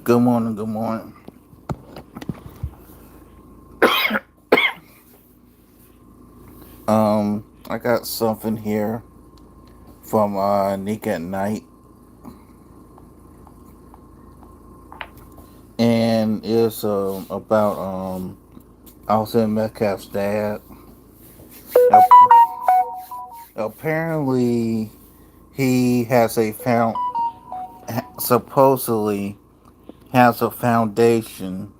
Good morning, good morning. I got something here from Nick at Night, and it's about Austin Metcalf's dad. Apparently, he has a supposedly has a foundation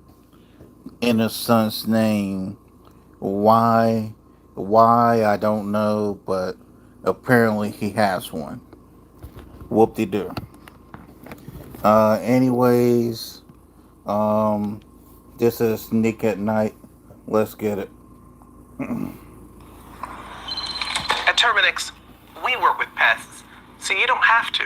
in his son's name. Why? Why I don't know, but apparently he has one. Whoop de doo. Anyways, um, this is Nick at Night. Let's get it. At Terminix, we work with pests, so you don't have to.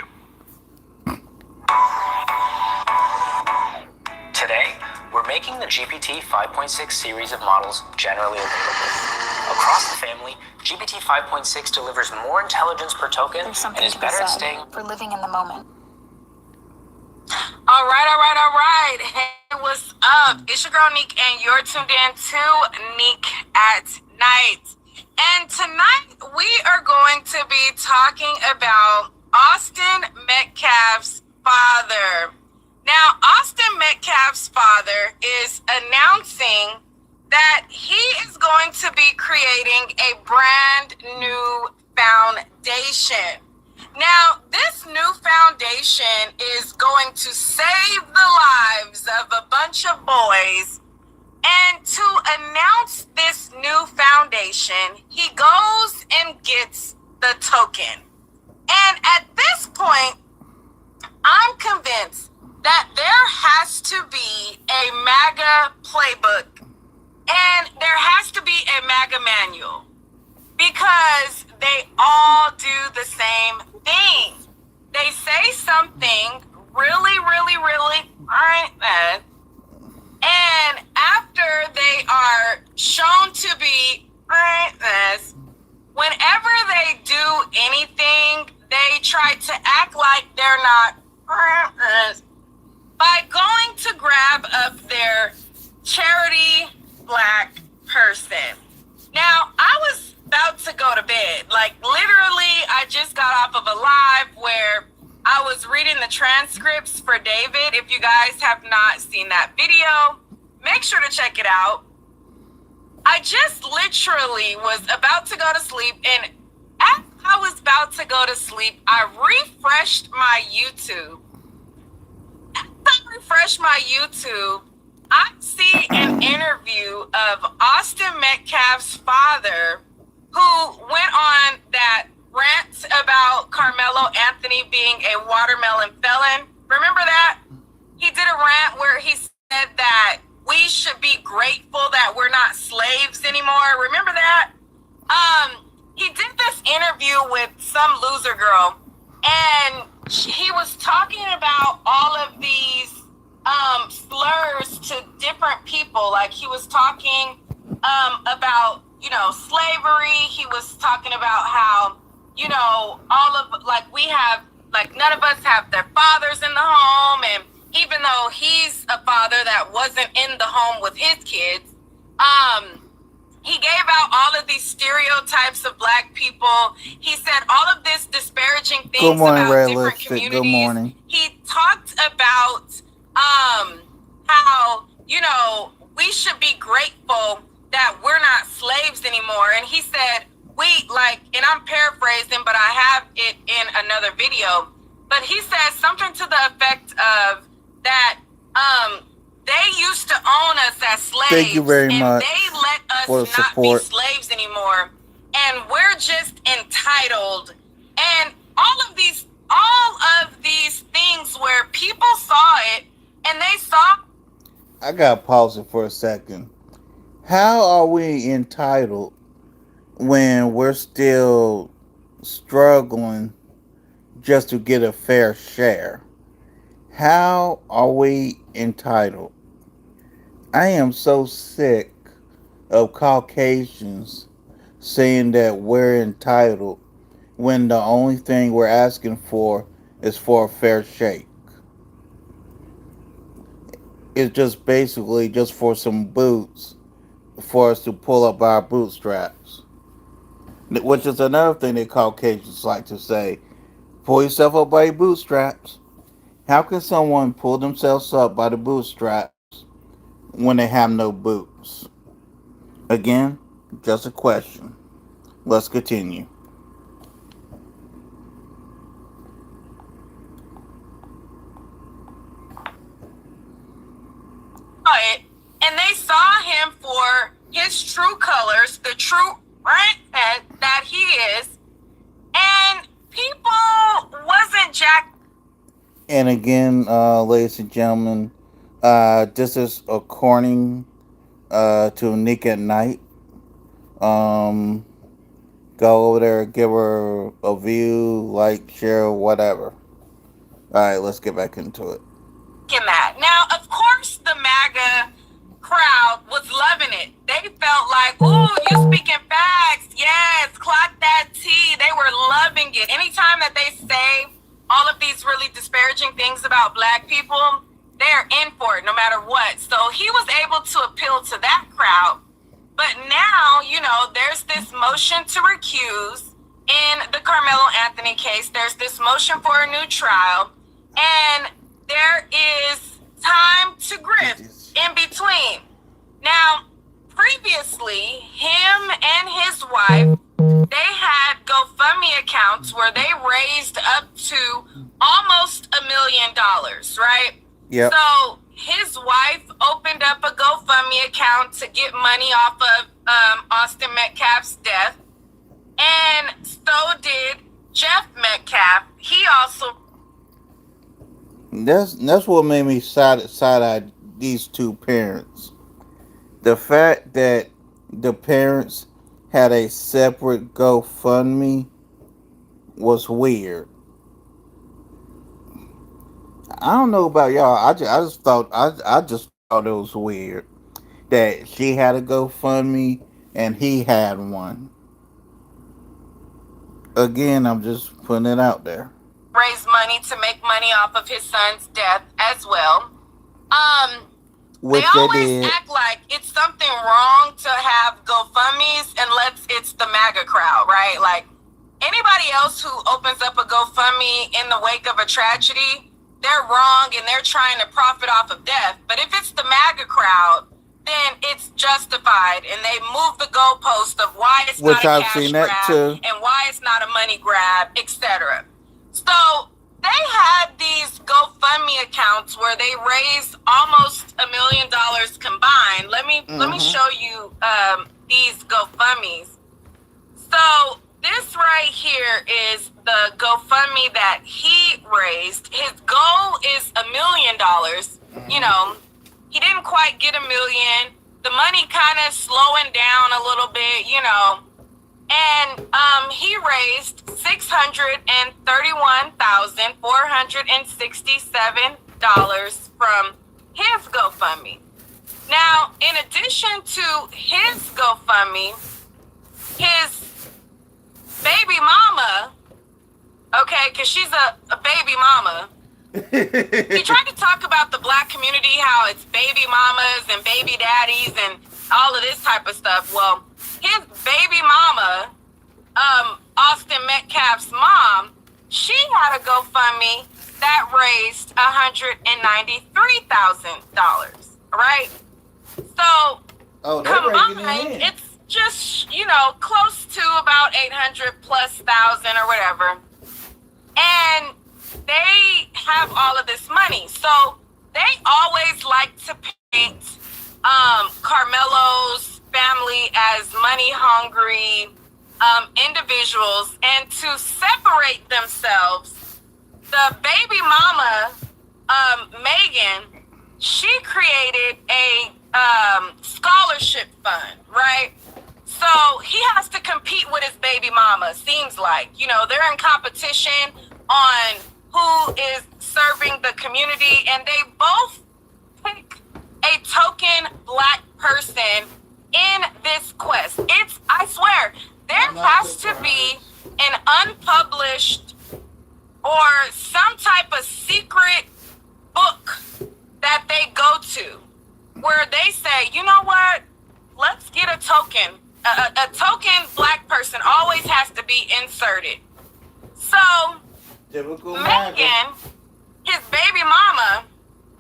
Today, we're making the GPT 5.6 series of models generally available. Across the family, GPT 5.6 delivers more intelligence per token and is better at staying for living in the moment. All right. Hey, what's up? It's your girl Neek, and you're tuned in to Neek at Night. And tonight we are going to be talking about Austin Metcalf's father. Now, Austin Metcalf's father is announcing that he is going to be creating a brand new foundation. Now, this new foundation is going to save the lives of a bunch of boys. And to announce this new foundation, he goes and gets the token. And at this point, I'm convinced that there has to be a MAGA playbook and there has to be a MAGA manual because they all do the same thing. They say something really right, and after they are shown to be this, whenever they do anything, they try to act like they're not this by going to grab up their charity black person. Now, I was about to go to bed. Like, literally, I just got off of a live where I was reading the transcripts for David. If you guys have not seen that video, make sure to check it out. I just literally was about to go to sleep, and as I was about to go to sleep, I refreshed my YouTube. As I refreshed my YouTube, I see an interview of Austin Metcalf's father who went on that rant about Carmelo Anthony being a watermelon felon. Remember that? He did a rant where he said that we should be grateful that we're not slaves anymore. Remember that? He did this interview with some loser girl, and he was talking about all of these slurs to different people. Like, he was talking about, slavery. He was talking about how, all of, like, we have, like, none of us have their fathers in the home. And even though he's a father that wasn't in the home with his kids, he gave out all of these stereotypes of black people. He said all of this disparaging things Good morning, about Red different Lipstick. communities. Good morning. He talked about how, we should be grateful that we're not slaves anymore. And he said, and I'm paraphrasing, but I have it in another video, but he said something to the effect of that they used to own us as slaves. Thank you very much they let us for the not support. be slaves anymore. And we're just entitled. And all of these things where people saw it and they saw. I gotta pause it for a second. How are we entitled when we're still struggling just to get a fair share? How are we entitled? I am so sick of Caucasians saying that we're entitled when the only thing we're asking for is for a fair shake. is just basically just for some boots for us to pull up our bootstraps, which is another thing that Caucasians like to say: pull yourself up by your bootstraps. How can someone pull themselves up by the bootstraps when they have no boots? Again, just a question. Let's continue. it, and they saw him for his true colors, the true redhead that he is, and people wasn't jack. And again, ladies and gentlemen, this is according to Nick at Night. Um, Go over there, give her a view, like, share, whatever. All right, let's get back into it. In that. Now, of course, the MAGA crowd was loving it. They felt like, ooh, you speaking facts. Yes, clock that tea. They were loving it. Anytime that they say all of these really disparaging things about black people, they're in for it no matter what. So he was able to appeal to that crowd. But now, there's this motion to recuse in the Carmelo Anthony case. There's this motion for a new trial. And there is time to grift in between. Now, previously, him and his wife, they had GoFundMe accounts where they raised up to almost $1 million, right? Yep. So his wife opened up a GoFundMe account to get money off of Austin Metcalf's death. And so did Jeff Metcalf. He also... That's what made me side-eye these two parents. The fact that the parents had a separate GoFundMe was weird. I don't know about y'all. I just thought it was weird that she had a GoFundMe and he had one. Again, I'm just putting it out there. Raise money to make money off of his son's death as well. Which they always did. Act like it's something wrong to have GoFundMes unless it's the MAGA crowd, right? Like anybody else who opens up a GoFundMe in the wake of a tragedy, they're wrong and they're trying to profit off of death. But if it's the MAGA crowd, then it's justified, and they move the goalpost of why it's not a cash grab and why it's not a money grab, etc. So they had these GoFundMe accounts where they raised almost $1 million combined. Let me show you these GoFundMes. So this right here is the GoFundMe that he raised. His goal is $1 million. He didn't quite get $1 million. The money kind of slowing down a little bit, And he raised $631,467 from his GoFundMe. Now, in addition to his GoFundMe, his baby mama, okay, because she's a baby mama, he tried to talk about the black community, how it's baby mamas and baby daddies and all of this type of stuff. Well, his baby mama, Austin Metcalf's mom, she had a GoFundMe that raised $193,000, right? So combined, it's just, close to about 800,000+ or whatever. And they have all of this money. So they always like to paint Carmelo's family as money hungry individuals, and to separate themselves, the baby mama, Megan, she created a scholarship fund, right? So he has to compete with his baby mama, seems like. They're in competition on who is serving the community, and they both pick a token black person in this quest. I swear, there has to be an unpublished or some type of secret book that they go to, where they say, you know what? Let's get a token. A token black person always has to be inserted. So Typical Megan, his baby mama,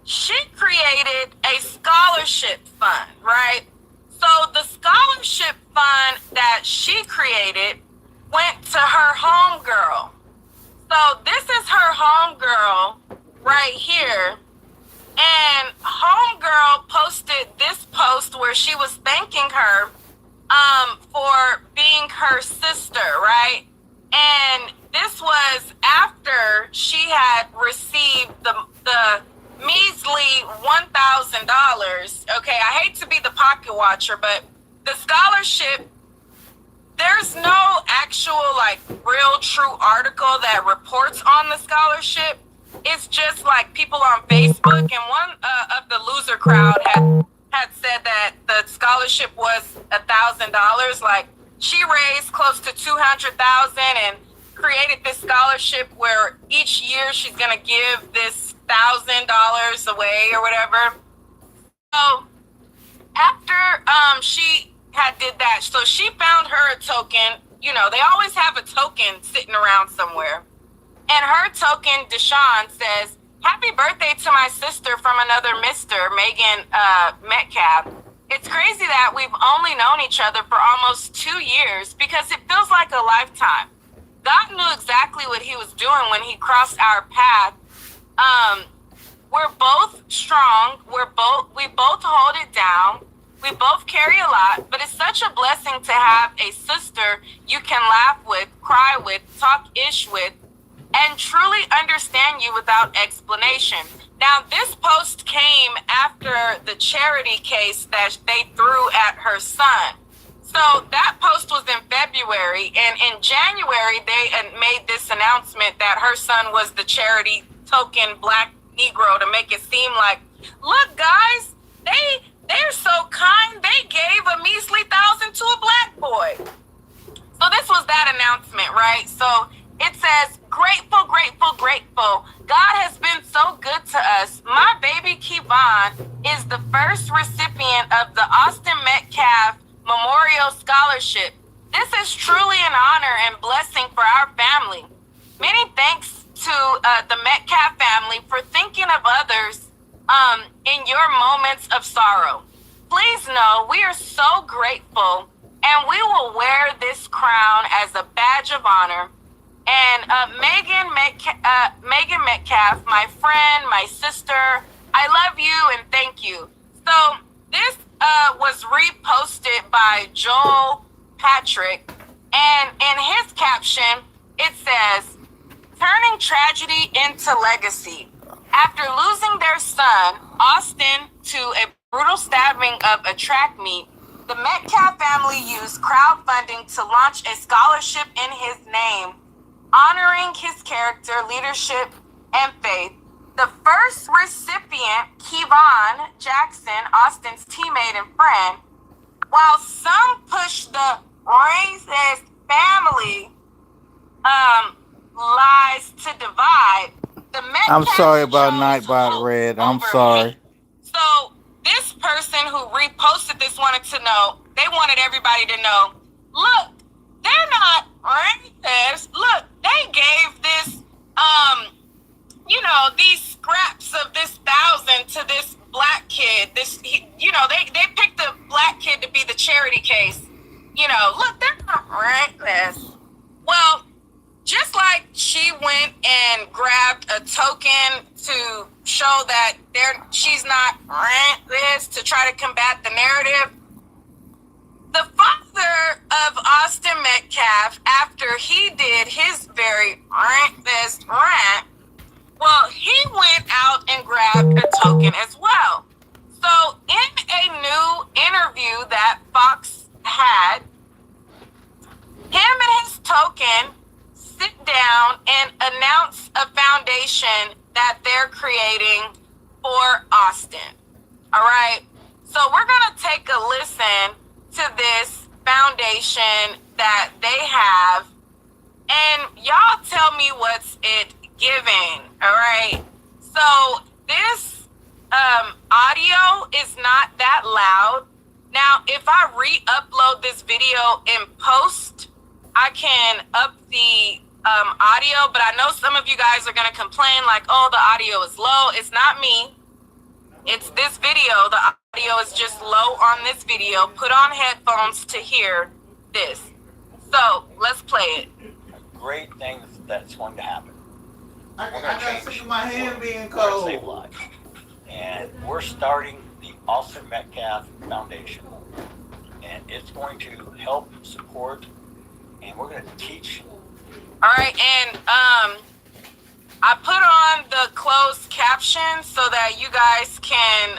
she created a scholarship fund, right? So the scholarship fund that she created went to her homegirl. So this is her homegirl right here. And homegirl posted this post where she was thanking her for being her sister, right? And this was after she had received the measly $1,000. Okay, I hate to be the pocket watcher, but the scholarship, there's no actual like real true article that reports on the scholarship. It's just like people on Facebook, and one of the loser crowd had said that the scholarship was $1,000. Like, she raised close to $200,000 and created this scholarship where each year she's gonna give this $1,000 away or whatever. So after she had did that, so she found her a token. You know, they always have a token sitting around somewhere. And her token, Deshawn, says, "Happy birthday to my sister from another Mr. Megan Metcalf. It's crazy that we've only known each other for almost 2 years because it feels like a lifetime. God knew exactly what he was doing when he crossed our path. We're both strong. We both hold it down. We both carry a lot, but it's such a blessing to have a sister you can laugh with, cry with, talk ish with, and truly understand you without explanation." Now, this post came after the charity case that they threw at her son. So that post was in February, and in January, they made this announcement that her son was the charity token black Negro, to make it seem like, look, guys, they're so kind, they gave a measly $1,000 to a black boy. So this was that announcement, right? So it says, "Grateful, grateful, grateful. God has been so good to us. My baby Kevon is the first recipient of the Austin Metcalf Memorial Scholarship. This is truly an honor and blessing for our family. Many thanks to the Metcalf family for thinking of others in your moments of sorrow. Please know we are so grateful, and we will wear this crown as a badge of honor. And Megan Metcalf, my friend, my sister, I love you and thank you." So this was reposted by Joel Patrick, and in his caption, it says, "Turning tragedy into legacy. After losing their son, Austin, to a brutal stabbing of a track meet, the Metcalf family used crowdfunding to launch a scholarship in his name, honoring his character, leadership, and faith. The first recipient, Kevon Jackson, Austin's teammate and friend, while some push the racist family lies to divide, the Metcalf I'm sorry about chose Nightbot hope Red. I'm over sorry. hate." So this person who reposted this wanted to know, they wanted everybody to know, look, they're not racist. Look, they gave this, these scraps of this 1,000 to this black kid. They picked the black kid to be the charity case. Look, they're not racist. Well, just like she went and grabbed a token to show that she's not racist, to try to combat the narrative, the father of Austin Metcalf, after he did his very racist rant, well, he went out and grabbed a token as well. So in a new interview that Fox had, him and his token sit down and announce a foundation that they're creating for Austin. All right. So we're going to take a listen to this foundation that they have, and y'all tell me what's it giving. All right. So this audio is not that loud. Now, if I re-upload this video in post, I can up the audio, but I know some of you guys are going to complain like, oh, the audio is low. It's not me. It's this video. The audio is just low on this video. Put on headphones to hear this. So let's play it. A great thing that's going to happen. I We're going to got change. my hand being We're going to cold. save lives. And we're starting the Austin Metcalf Foundation. And it's going to help support, and we're going to teach. All right, and I put on the closed caption so that you guys can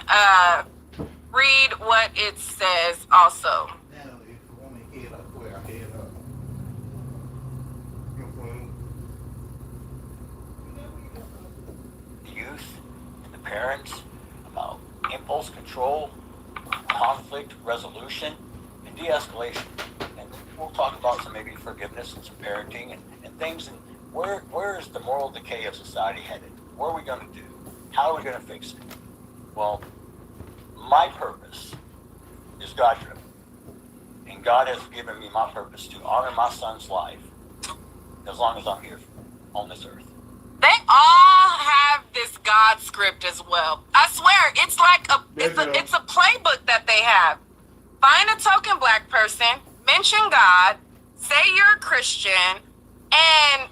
read what it says also. The youth and the parents about impulse control, conflict resolution, and de-escalation. And we'll talk about some maybe forgiveness and some parenting and things. And where is the moral decay of society headed? What are we going to do? How are we going to fix it? Well, my purpose is God-driven. And God has given me my purpose to honor my son's life as long as I'm here on this earth. They all have this God script as well. I swear, it's like it's a playbook that they have. Find a token black person, mention God, say you're a Christian, and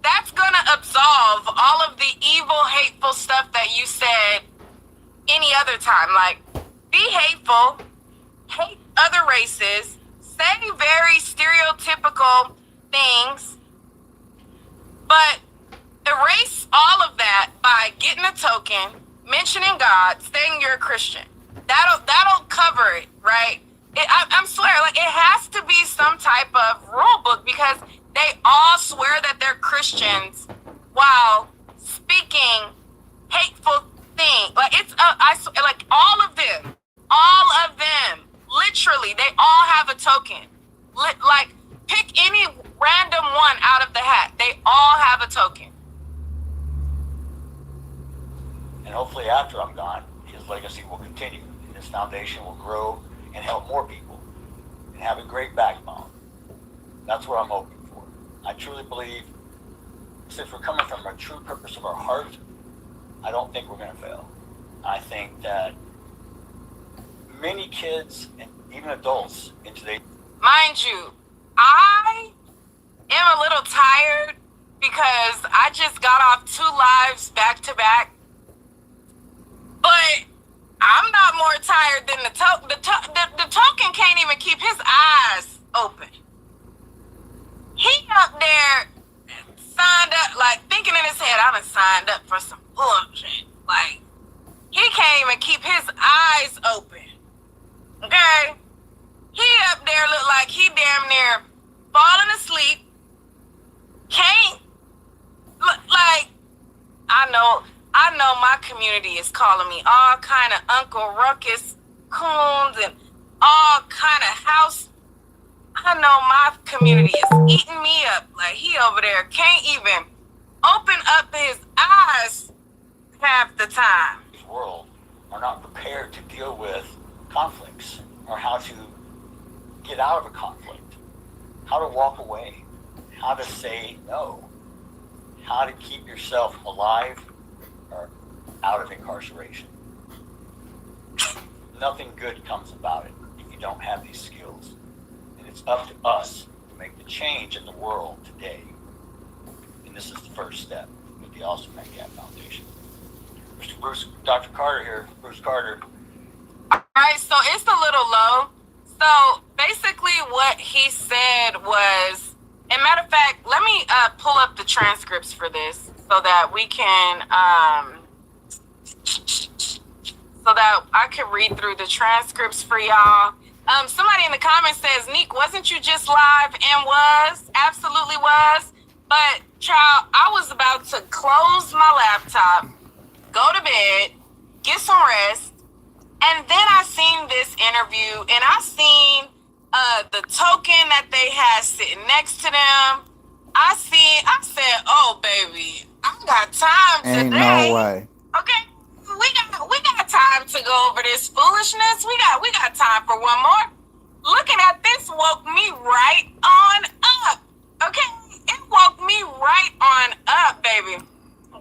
that's gonna absolve all of the evil, hateful stuff that you said any other time. Like, be hateful, hate other races, say very stereotypical things, but erase all of that by getting a token, mentioning God, saying you're a Christian. That'll cover it, right? I'm swear, like, it has to be some type of rule book because they all swear that they're Christians while speaking hateful things. Like, it's like all of them, literally, they all have a token. Like, pick any random one out of the hat. They all have a token. And hopefully after I'm gone, his legacy will continue. And his foundation will grow and help more people and have a great backbone. That's what I'm hoping for. I truly believe, since we're coming from a true purpose of our heart, I don't think we're going to fail. I think that many kids and even adults in today's... Mind you, I am a little tired because I just got off 2 lives back to back. But I'm not more tired than the token. The token can't even keep his eyes open. He up there signed up, like, thinking in his head, I done signed up for some bullshit. Like, he can't even keep his eyes open. Okay? He up there look like he damn near falling asleep. Can't, like, I know my community is calling me all kind of Uncle Ruckus coons and all kind of house. I know my community is eating me up. Like, he over there can't even open up his eyes half the time. This world are not prepared to deal with conflicts or how to get out of a conflict, how to walk away, how to say no, how to keep yourself alive or out of incarceration. Nothing good comes about it if you don't have these skills. And it's up to us to make the change in the world today. And this is the first step with the Austin Metcalf Foundation. Mr. Bruce, Dr. Carter here, Bruce Carter. All right, so it's a little low. So basically what he said was, and matter of fact, let me pull up the transcripts for this so that we can, so that I can read through the transcripts for y'all. Somebody in the comments says, Neek, wasn't you just live? And was, absolutely was. But child, I was about to close my laptop, go to bed, get some rest. And then I seen this interview and I seen the token that they had sitting next to them. I said, oh baby, I got time Ain't today. no way. Okay, we got time to go over this foolishness. We got time for one more. Looking at this woke me right on up. Okay, it woke me right on up, baby.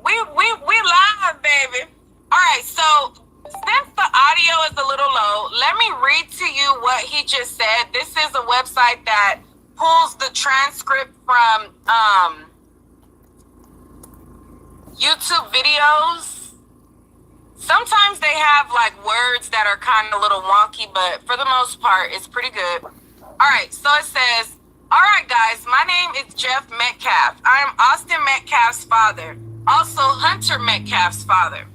We live, baby. All right, so since the audio is a little low, let me read to you what he just said. This is a website that pulls the transcript from YouTube videos. Sometimes they have like words that are kind of a little wonky, but for the most part, it's pretty good. All right, so it says, all right, guys, my name is Jeff Metcalf. I am Austin Metcalf's father, also Hunter Metcalf's father.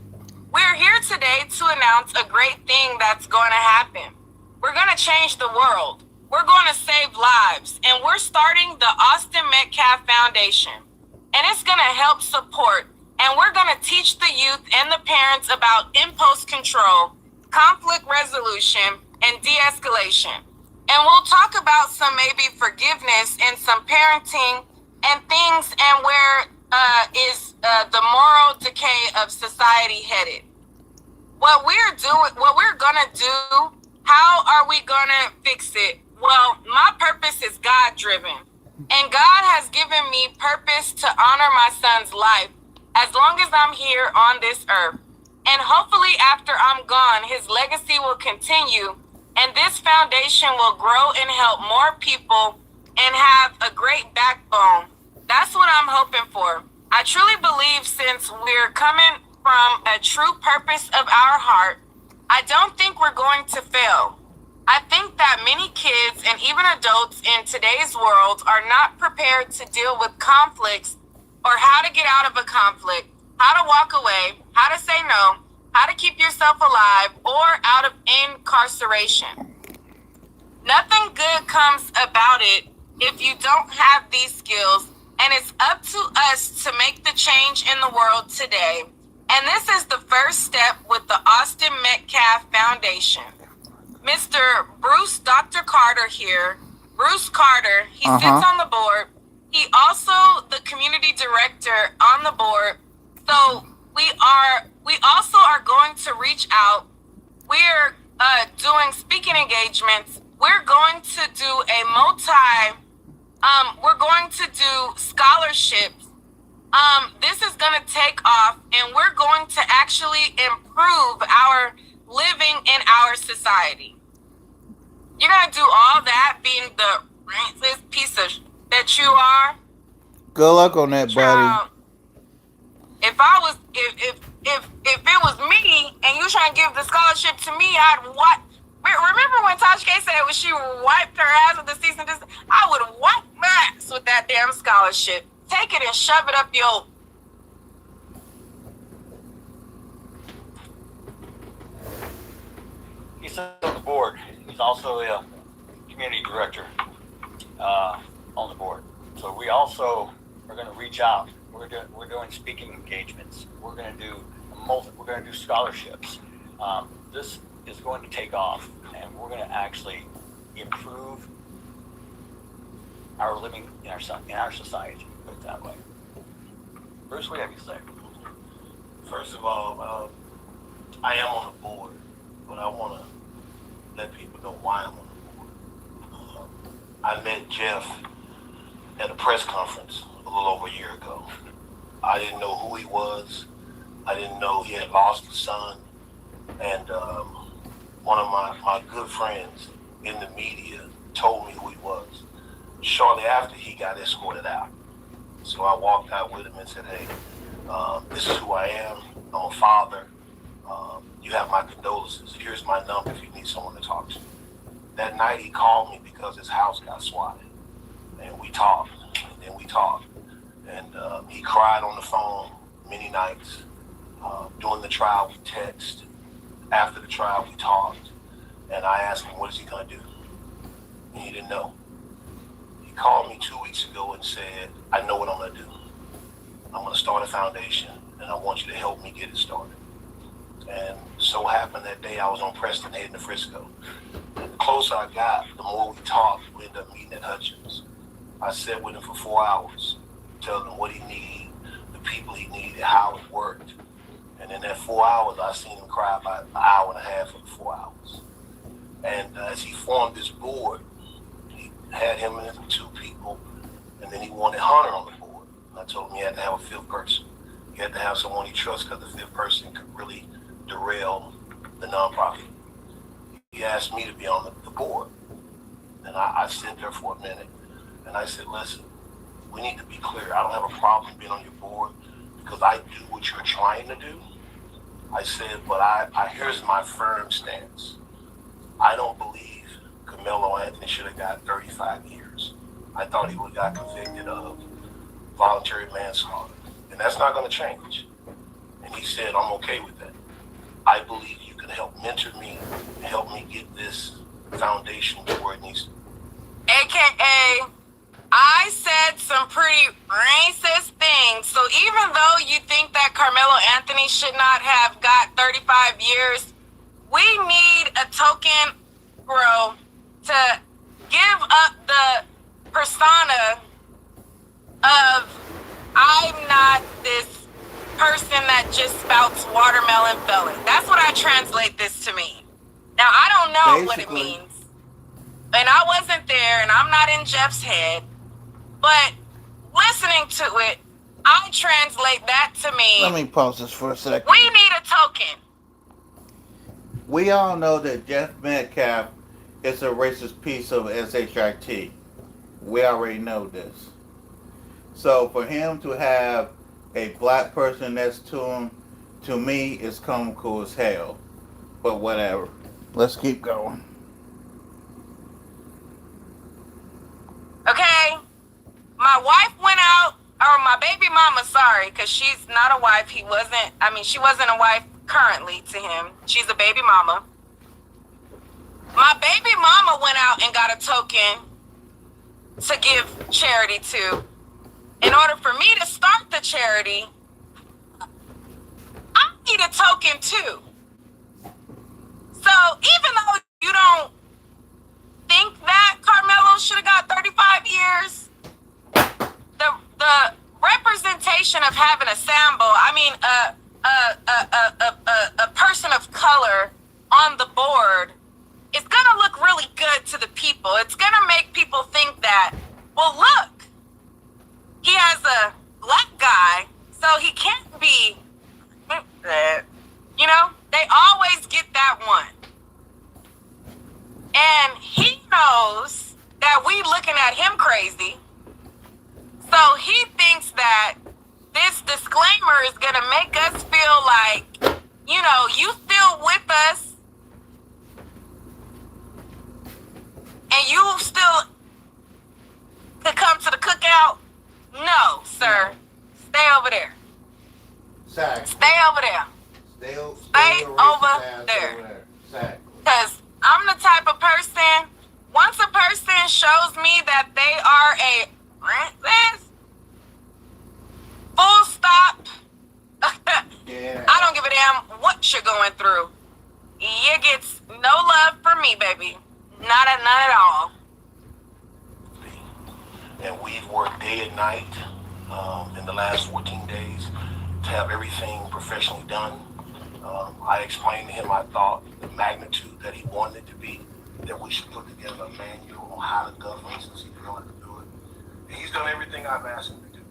We're here today to announce a great thing that's going to happen. We're going to change the world. We're going to save lives, and we're starting the Austin Metcalf Foundation, and it's going to help support. And we're going to teach the youth and the parents about impulse control, conflict resolution, and de-escalation. And we'll talk about some maybe forgiveness and some parenting and things, and where is the moral decay of society headed. What we're going to do, how are we going to fix it? Well, my purpose is God-driven. And God has given me purpose to honor my son's life as long as I'm here on this earth. And hopefully after I'm gone, his legacy will continue and this foundation will grow and help more people and have a great backbone. That's what I'm hoping for. I truly believe since we're coming from a true purpose of our heart, I don't think we're going to fail. I think that many kids and even adults in today's world are not prepared to deal with conflicts or how to get out of a conflict, how to walk away, how to say no, how to keep yourself alive or out of incarceration. Nothing good comes about it if you don't have these skills, and it's up to us to make the change in the world today. And this is the first step with the Austin Metcalf Foundation. Mr. Bruce Dr. Carter here, Bruce Carter, he sits on the board. He also the community director on the board. So we also are going to reach out. We're doing speaking engagements. We're going to do we're going to do scholarships. This is going to take off, and we're going to actually improve our living in our society. You're going to do all that being the ranceless piece of that you are. Good luck on that, buddy. If it was me and you trying to give the scholarship to me, I'd what? Remember when Tasha K said when she wiped her ass with the cease and desist? I would wipe my ass with that damn scholarship. Take it and shove it up your. He's on the board. He's also a community director on the board. So we also are going to reach out. We're doing speaking engagements. We're going to do scholarships. This is going to take off, and we're going to actually improve our living in our society. Put it that way. Bruce, what do you have to say? First of all, I am on the board, but I want to let people know why I'm on the board. I met Jeff at a press conference a little over a year ago. I didn't know who he was. I didn't know he had lost a son. And one of my good friends in the media told me who he was. Shortly after, he got escorted out. So I walked out with him and said, hey, this is who I am. I'm a father. You have my condolences. Here's my number if you need someone to talk to. That night he called me because his house got swatted. And we talked, and then we talked. And he cried on the phone many nights. During the trial, we texted. After the trial, we talked. And I asked him, what is he going to do? And he didn't know. He called me 2 weeks ago and said, I know what I'm going to do. I'm going to start a foundation, and I want you to help me get it started. And so happened that day I was on Preston heading to Frisco. And the closer I got, the more we talked. We ended up meeting at Hutchins. I sat with him for 4 hours, telling him what he needed, the people he needed, how it worked. And in that 4 hours, I seen him cry about an hour and a half of the 4 hours. And as he formed this board, he had him and 2 people, and then he wanted Hunter on the board. And I told him he had to have a 5th person. He had to have someone he trusts, because the 5th person could really derail the nonprofit. He asked me to be on the board. And I sat there for a minute, and I said, listen, we need to be clear. I don't have a problem being on your board because I do what you're trying to do. I said, but here's my firm stance. I don't believe Carmelo Anthony should have got 35 years. I thought he would have got convicted of voluntary manslaughter. And that's not going to change. And he said, I'm okay with that. I believe you can help mentor me and help me get this foundation to where it needs to be. AKA, I said some pretty racist things. So even though you think that Carmelo Anthony should not have got 35 years, we need a token, bro, to give up the persona of I'm not this person that just spouts watermelon felon. That's what I translate this to mean. Now, I don't know what it means. And I wasn't there, and I'm not in Jeff's head. But listening to it, I translate that to mean... Let me pause this for a second. We need a token. We all know that Jeff Metcalf is a racist piece of SHIT. We already know this. So for him to have a black person next to him, to me, is comical as hell. But whatever. Let's keep going. Okay? My wife went out, or my baby mama, sorry, because she's not a wife. She wasn't a wife currently to him. She's a baby mama. My baby mama went out and got a token to give charity to. In order for me to start the charity, I need a token too. So even though you don't think that Carmelo should have got 35 years, the representation of having a sample, a person of color on the board is gonna look really good to the people. It's gonna make people think that, well, look, he has a black guy, so he can't be, they always get that one. And he knows that we looking at him crazy. So he thinks that this disclaimer is going to make us feel like, you still with us. And you still could come to the cookout. No, sir. Stay over there. Exactly. Stay over there. Stay over there. Exactly. Because I'm the type of person, once a person shows me that they are a racist, full stop, Yeah. I don't give a damn what you're going through. You get no love from me, baby. None at all. And we've worked day and night in the last 14 days to have everything professionally done. I explained to him, I thought, the magnitude that he wanted it to be, that we should put together a manual on how to govern since he's willing to do it. And he's done everything I've asked him to do.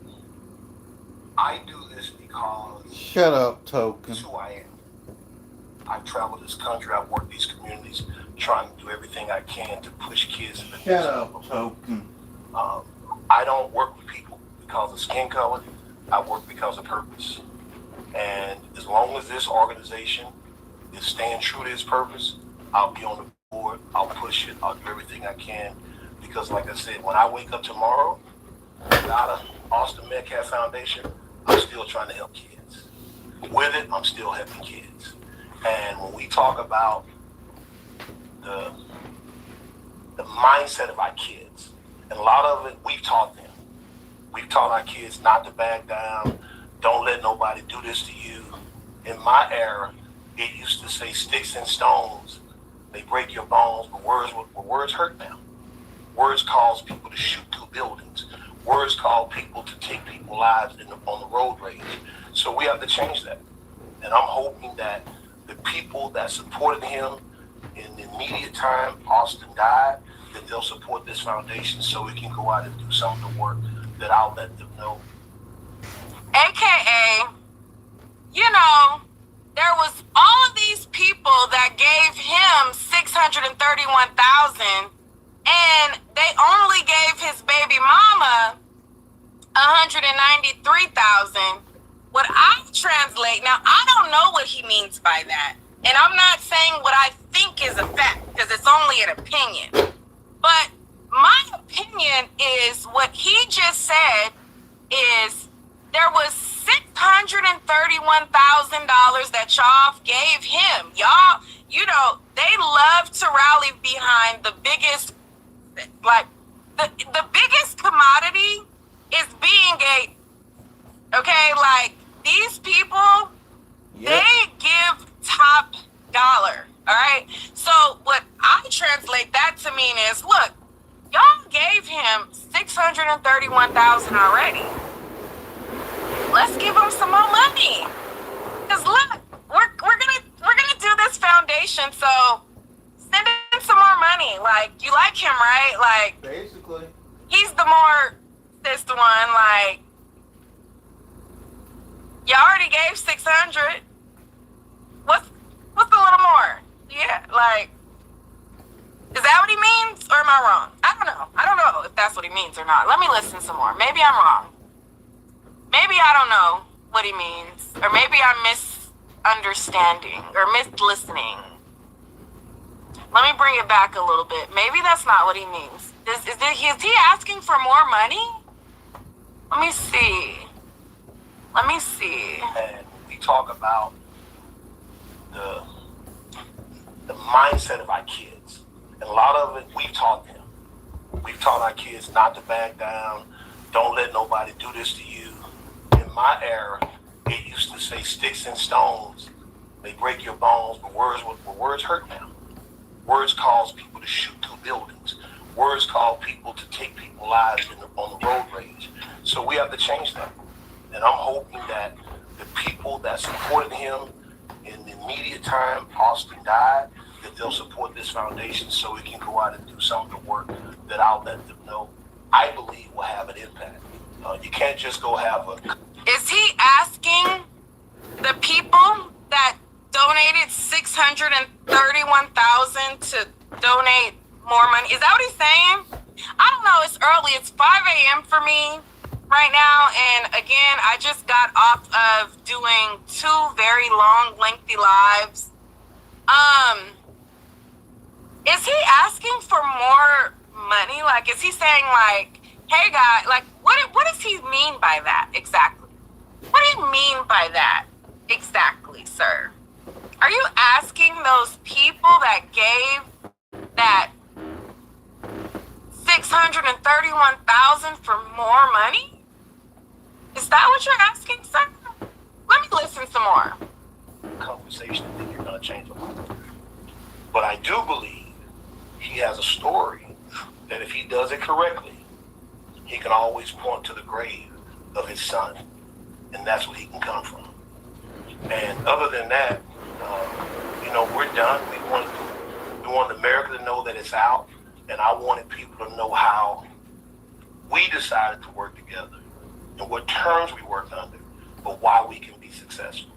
I do this because... Shut up, Token. That's who I am. I've traveled this country, I've worked these communities, trying to do everything I can to push kids in the Shut up, Token. I don't work with people because of skin color. I work because of purpose. And as long as this organization is staying true to its purpose, I'll be on the board, I'll push it, I'll do everything I can. Because like I said, when I wake up tomorrow, without an Austin Metcalf Foundation, I'm still trying to help kids. With it, I'm still helping kids. And when we talk about the mindset of our kids, and a lot of it, we've taught them. We've taught our kids not to back down. Don't let nobody do this to you. In my era, it used to say sticks and stones, they break your bones, but words hurt now. Words cause people to shoot through buildings. Words cause people to take people's lives on the road rage. So we have to change that. And I'm hoping that the people that supported him in the immediate time Austin died, that they'll support this foundation so we can go out and do some of the work that I'll let them know. AKA, you know, there was all of these people that gave him $631,000, and they only gave his baby mama $193,000. What I translate, now I don't know what he means by that, and I'm not saying what I think is a fact because it's only an opinion. But my opinion is what he just said is there was $631,000 that y'all gave him. Y'all, you know, they love to rally behind the biggest, like the biggest commodity is being a, okay, like these people, they give top dollar. All right. So what I translate that to mean is, look, y'all gave him $631,000 already. Let's give him some more money. Cause look, we're gonna do this foundation. So send him some more money. Like, you like him, right? Like, Basically. he's the more sister one. Like, you already gave 600. What's a little more? Yeah, like, is that what he means, or am I wrong? I don't know. I don't know if that's what he means or not. Let me listen some more. Maybe I'm wrong. Maybe I don't know what he means, or maybe I'm misunderstanding or mislistening. Let me bring it back a little bit. Maybe that's not what he means. Is he asking for more money? Let me see. And we talk about the mindset of our kids. And a lot of it we've taught them. We've taught our kids not to back down. Don't let nobody do this to you. In my era, it used to say sticks and stones, they break your bones, but words hurt now. Words cause people to shoot through buildings. Words cause people to take people's lives on the road rage. So we have to change that. And I'm hoping that the people that supported him in the immediate time Austin died, that they'll support this foundation so we can go out and do some of the work that I'll let them know I believe will have an impact. You can't just go have a... Is he asking the people that donated $631,000 to donate more money? Is that what he's saying? I don't know. It's early. It's 5 a.m. for me right now, and again, I just got off of doing 2 very long, lengthy lives. Is he asking for more money? Like, is he saying, like, hey, guy, like, what does he mean by that exactly? What do you mean by that exactly, sir? Are you asking those people that gave that $631,000 for more money? Is that what you're asking, sir? Let me listen some more. Conversation that you're going to change a lot. But I do believe he has a story that if he does it correctly, he can always point to the grave of his son, and that's where he can come from. And other than that, we're done. We want America to know that it's out, and I wanted people to know how we decided to work together and what terms we worked under, but why we can be successful.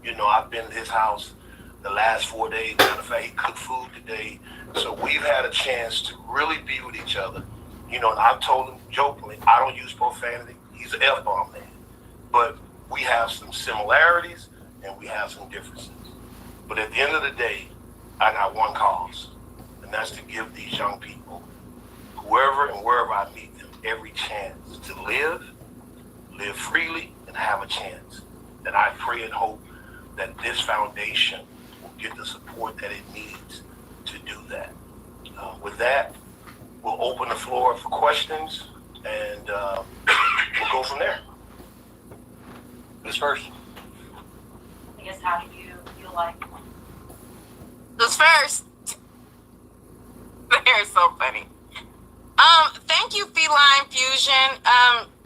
I've been to his house the last 4 days. Matter of fact, he cooked food today. So we've had a chance to really be with each other. And I've told him jokingly, I don't use profanity. He's an F-bomb man. But we have some similarities and we have some differences. But at the end of the day, I got one cause, and that's to give these young people, whoever and wherever I meet them, every chance to live freely, and have a chance. And I pray and hope that this foundation will get the support that it needs to do that. With that, we'll open the floor for questions, and we'll go from there. Who's first? I guess, how do you feel like? Who's first? They're so funny. Thank you, Feline Fusion.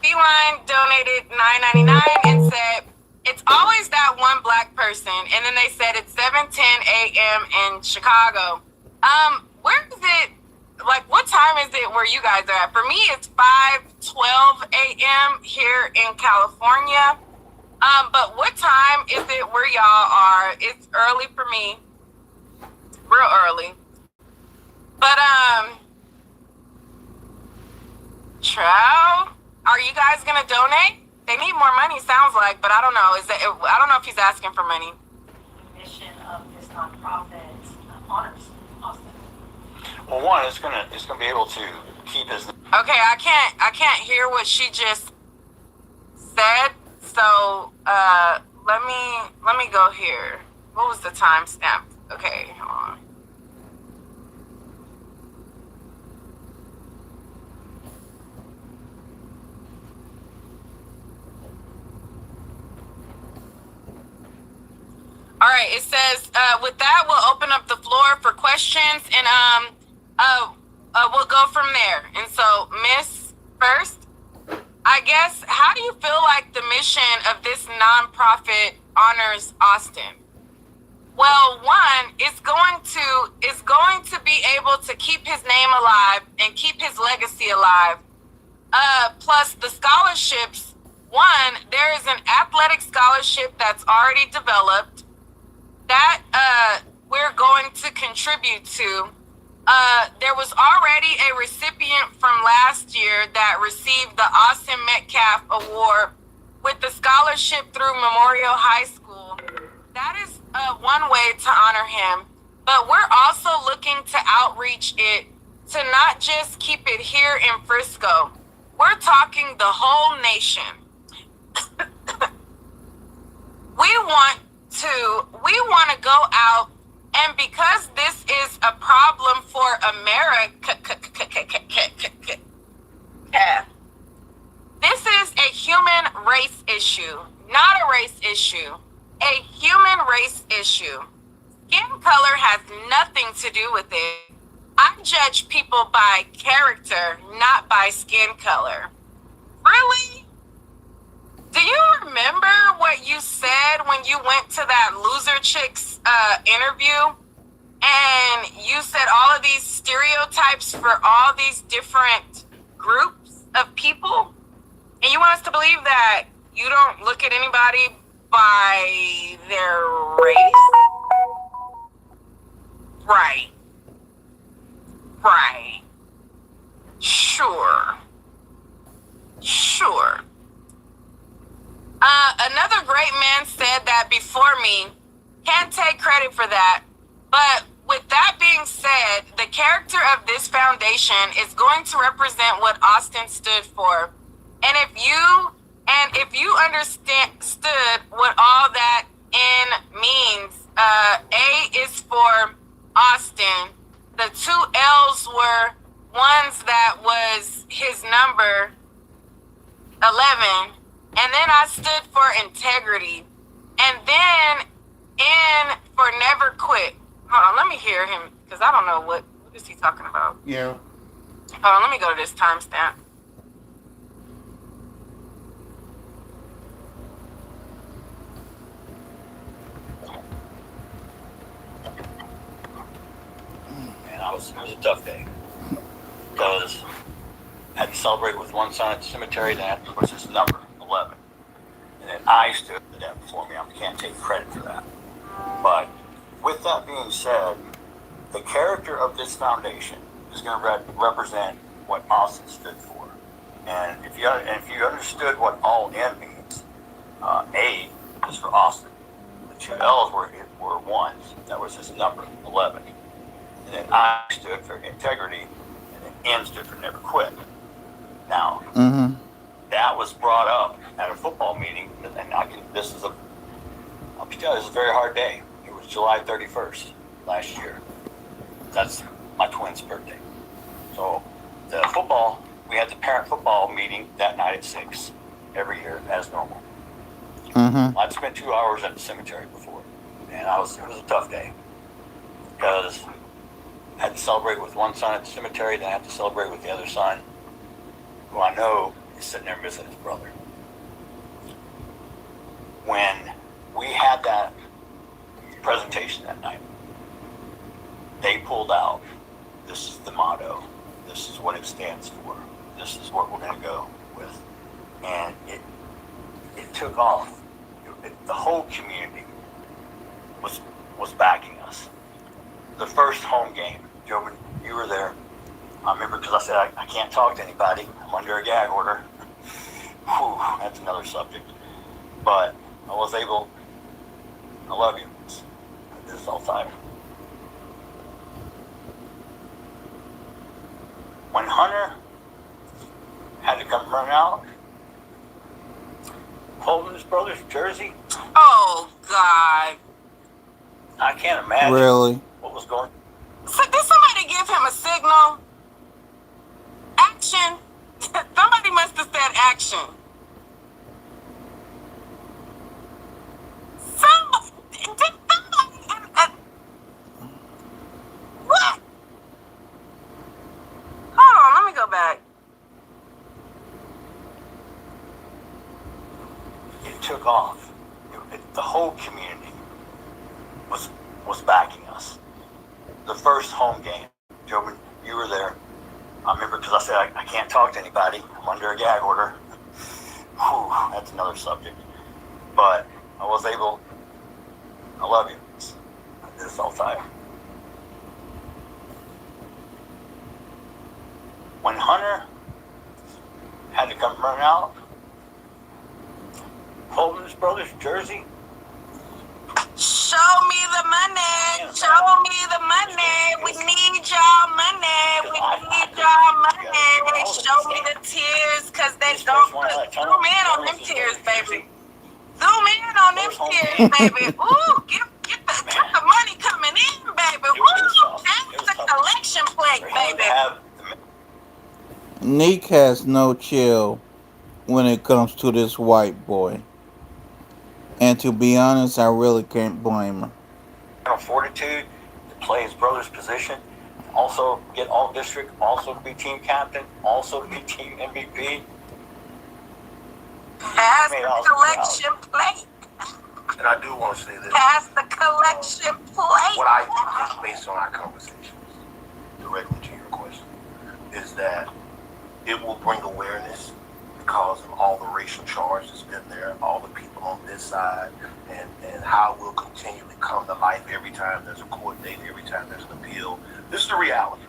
Feline donated $9.99 and said, It's always that one black person, and then they said it's 7:10 a.m. in Chicago. Where is it? Like, what time is it where you guys are at? For me, it's 5:12 a.m. here in California. But what time is it where y'all are? It's early for me, real early. But Trow, are you guys gonna donate? They need more money, sounds like, but I don't know. I don't know if he's asking for money. The mission of this nonprofit honors Austin. Well, one, it's gonna be able to keep his. Okay, I can't hear what she just said. So let me go here. What was the timestamp? Okay, hold on. All right, it says, with that, we'll open up the floor for questions, and we'll go from there. And so, Miss, first, I guess, how do you feel like the mission of this nonprofit honors Austin? Well, one, it's going to be able to keep his name alive and keep his legacy alive. Plus the scholarships. One, there is an athletic scholarship that's already developed that we're going to contribute to. There was already a recipient from last year that received the Austin Metcalf Award with the scholarship through Memorial High School. That is one way to honor him. But we're also looking to outreach it to not just keep it here in Frisco. We're talking the whole nation. We want to go out, and because this is a problem for America, this is a human race issue, not a race issue, a human race issue. Skin color has nothing to do with it. I judge people by character, not by skin color. Really? Do you remember what you said when you went to that loser chicks interview? And you said all of these stereotypes for all these different groups of people? And you want us to believe that you don't look at anybody by their race? Right. Right. Sure. Another great man said that before me. Can't take credit for that. But with that being said, the character of this foundation is going to represent what Austin stood for. And if you understood what all that N means, A is for Austin. The two L's were ones that was his number 11. And then I stood for integrity. And then N for never quit. Hold on, let me hear him, because I don't know what is he talking about. Yeah. Hold on, let me go to this timestamp. And it was a tough day because I had to celebrate with one son at the cemetery. That was his number 11, and then I stood for that before me. I can't take credit for that. But with that being said, the character of this foundation is going to represent what Austin stood for. And if you understood what all N means, A is for Austin. The two L's were ones. That was his number 11. And then I stood for integrity, and then N stood for never quit. Now, that was brought up at a football meeting, and I'll tell you, this is a very hard day. It was July 31st last year. That's my twin's birthday. So we had the parent football meeting that night at 6 every year as normal. I'd spent 2 hours at the cemetery before, and it was a tough day because I had to celebrate with one son at the cemetery, then I had to celebrate with the other son, who I know is sitting there missing his brother. when we had that presentation that night, they pulled out, this is the motto, this is what it stands for, this is what we're going to go with. And it took off. The whole community was backing us. The first home game, Joe, you were there. I remember because I said, I can't talk to anybody. I'm under a gag order. Whew, that's another subject. But I was able, I love you. This is all time. When Hunter had to come run out, holding his brother's jersey, Oh, God. I can't imagine Really? what was going on. So did somebody give him a signal? Action. Somebody must have said action. Did somebody... what? Hold on, let me go back. It took off. The whole community was backing us. The first home game, Joe, you were there. I remember because I said, I can't talk to anybody. I'm under a gag order. Whew, that's another subject. But I was able, I love you. I did this all the time. When Hunter had to come run out, holding his brother's jersey, Show me the money. Show me the money. We need y'all money. We need y'all money. Show me the tears, cause they don't zoom in on them tears, baby. Zoom in on them tears, baby. Ooh, get the money coming in, baby. Ooh, that's the collection plate, baby. Neek has no chill when it comes to this white boy. And to be honest, I really can't blame her. Fortitude to play his brother's position, also get all district, also be team captain, also be team MVP. Pass the collection plate. And I do want to say this. Pass the collection plate. What I think, based on our conversations, directly to your question, is that it will bring awareness because of all the racial charge that's been there, all the people on this side, and how it will continually come to life every time there's a court date, every time there's an appeal. This is the reality.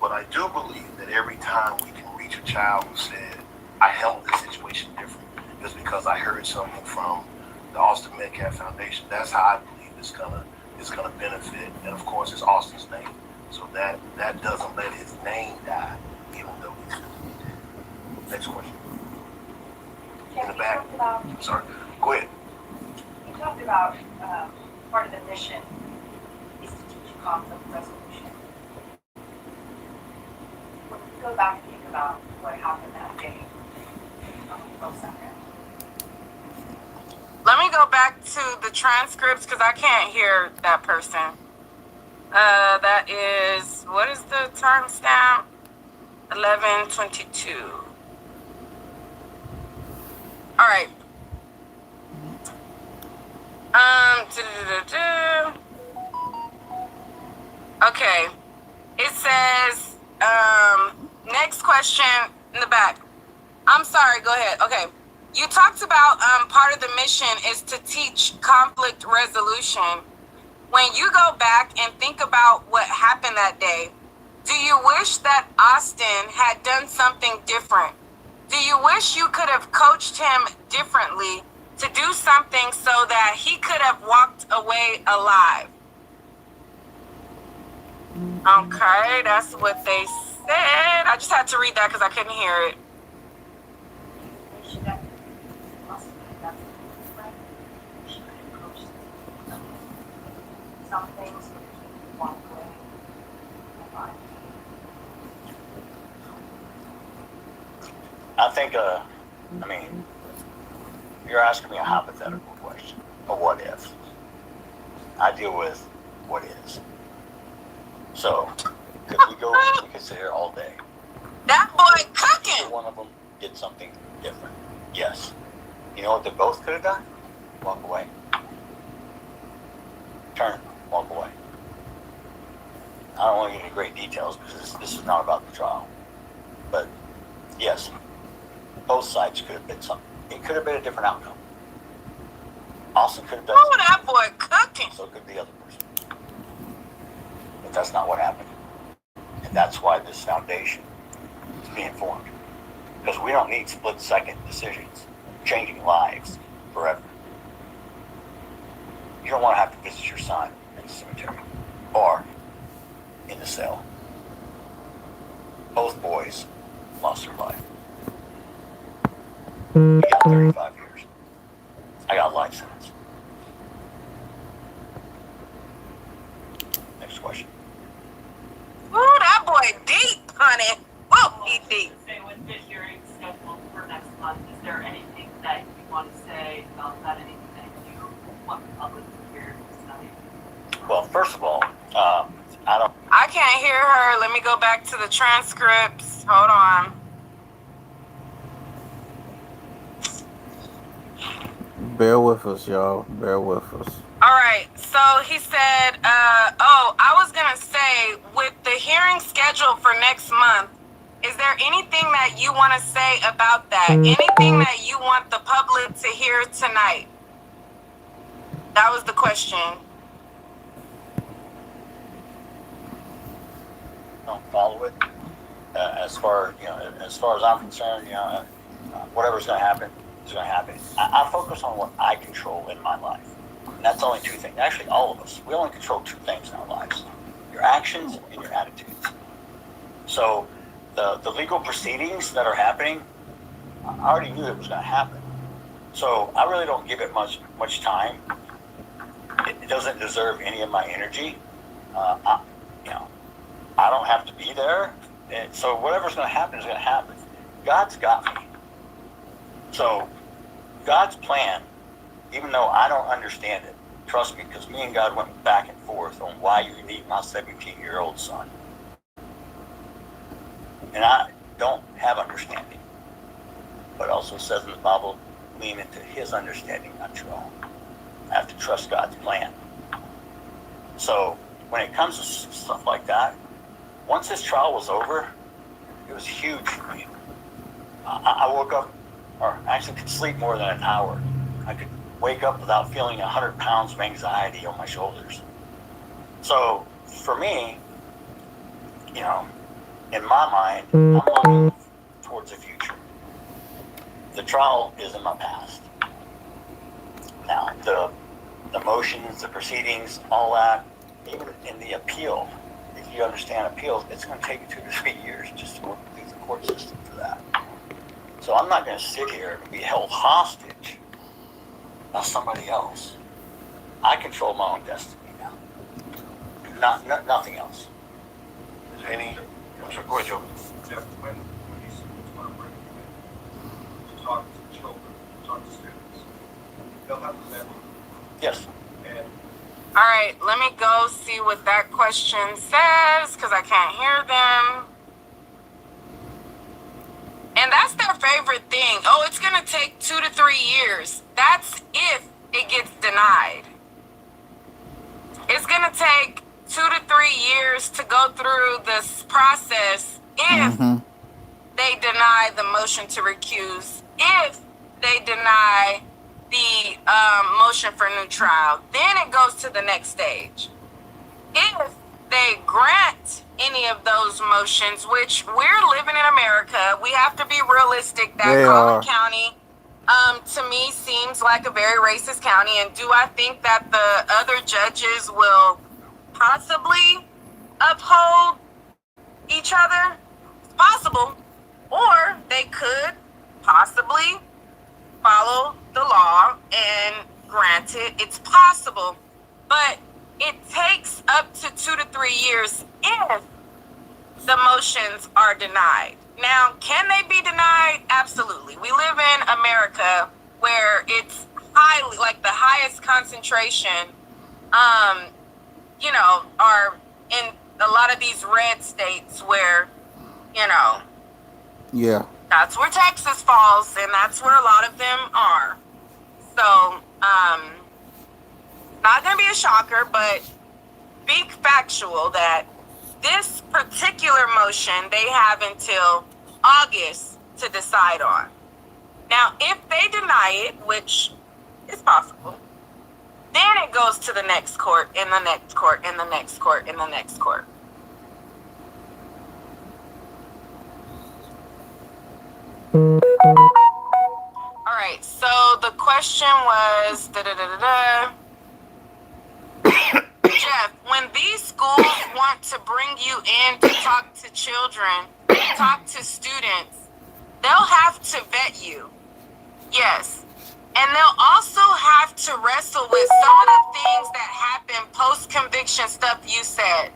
But I do believe that every time we can reach a child who said, I held this situation different, is because I heard something from the Austin Metcalf Foundation. That's how I believe it's gonna benefit. And of course, it's Austin's name. So that doesn't let his name die, even though he's dead. Next question. In the back. Sorry. Go ahead. You talked about part of the mission is to teach conflict resolution. When you go back and think about what happened that day, Let me go back to the transcripts because I can't hear that person. That is, what is the timestamp? 11:22. All right. Okay. It says, next question in the back. I'm sorry, go ahead. Okay. You talked about part of the mission is to teach conflict resolution. When you go back and think about what happened that day, do you wish that Austin had done something different? Do you wish you could have coached him differently to do something so that he could have walked away alive? Okay, that's what they said. I just had to read that because I couldn't hear it. Some things walk away. I think, you're asking me a hypothetical question, a what if. I deal with what is. So, if we could sit here all day. That boy cooking. One of them did something different. Yes. You know what they both could have done? walk away. Turn, walk away. I don't want to get into great details because this is not about the trial. But yes, both sides could have been something. It could have been a different outcome. Austin could have done Oh, that boy cooking. so could the other person. But that's not what happened. And that's why this foundation is being formed. Because we don't need split-second decisions, changing lives forever. You don't want to have to visit your son in the cemetery or in the cell. Both boys lost their life. He got 35 years. I got life sentence. Next question. Ooh, that boy deep, honey. Whoa, he deep. Say with the hearing scheduled for next month, is there anything that you want to say about that? Anything that you want the public to hear tonight? Well, first of all, I can't hear her. Let me go back to the transcripts. Hold on. Bear with us, y'all. Bear with us. All right. So he said, I was going to say, with the hearing scheduled for next month, is there anything that you want to say about that? Anything that you want the public to hear tonight? That was the question. don't follow it. As far as I'm concerned, whatever's going to happen is going to happen. I focus on what I control in my life, and that's only two things. Actually, all of us, we only control two things in our lives: your actions and your attitudes. So, the legal proceedings that are happening, I already knew it was going to happen. So I really don't give it much time. It doesn't deserve any of my energy. I don't have to be there. And so whatever's going to happen is going to happen. God's got me. So God's plan, even though I don't understand it, trust me, because me and God went back and forth on why you need my 17-year-old son. And I don't have understanding. But also says in the Bible, lean into his understanding, not your own. I have to trust God's plan. So when it comes to stuff like that, once this trial was over, it was huge for me. I woke up, or actually could sleep more than an hour. I could wake up without feeling 100 pounds of anxiety on my shoulders. So for me, in my mind, I'm looking towards the future. The trial is in my past. Now, the motions, the proceedings, all that, even in the appeal, if you understand appeals, it's going to take you 2 to 3 years just to work through the court system for that. So I'm not going to sit here and be held hostage by somebody else. I control my own destiny now. Nothing else. Is there any? Go ahead, Joe. Jeff, when you want to bring you in to talk to children, talk to students, they'll have to then. Yes. And All right, let me go see what that question says because I can't hear them. And that's their favorite thing. Oh, it's going to take 2 to 3 years. That's if it gets denied. It's going to take 2 to 3 years to go through this process if they deny the motion to recuse, if they deny the motion for new trial. Then it goes to the next stage. If they grant any of those motions, which we're living in America, we have to be realistic that Collin County, to me, seems like a very racist county. And do I think that the other judges will possibly uphold each other? It's possible. Or they could possibly follow the law and grant it. It's possible. But it takes up to 2 to 3 years if the motions are denied. Now, can they be denied? Absolutely. We live in America where it's highly, like the highest concentration, are in a lot of these red states where, Yeah. that's where Texas falls, and that's where a lot of them are. So, not going to be a shocker, but be factual that this particular motion they have until August to decide on. Now, if they deny it, which is possible, then it goes to the next court, and the next court, and the next court, and the next court. All right, so the question was, Jeff, when these schools want to bring you in to talk to children, talk to students, they'll have to vet you. Yes. And they'll also have to wrestle with some of the things that happen post-conviction stuff you said.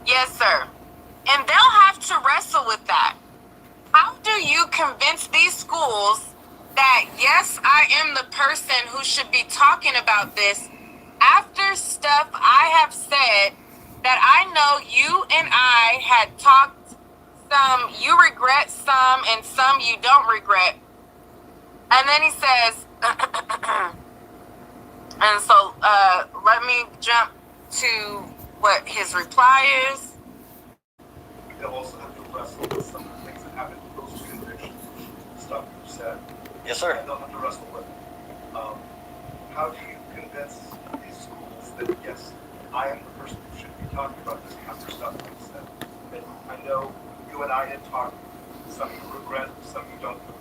Yes, sir. And they'll have to wrestle with that. How do you convince these schools that, yes, I am the person who should be talking about this after stuff I have said that I know you and I had talked some, you regret some, and some you don't regret. And then he says, and so let me jump to what his reply is. They'll also have to wrestle with some of the things that happened post-conviction, stuff you said. Yes, sir. And they'll have to wrestle with it. How do you convince these schools that, yes, I am the person who should be talking about this after stuff you said? And I know you and I had talked, some you regret, some you don't regret.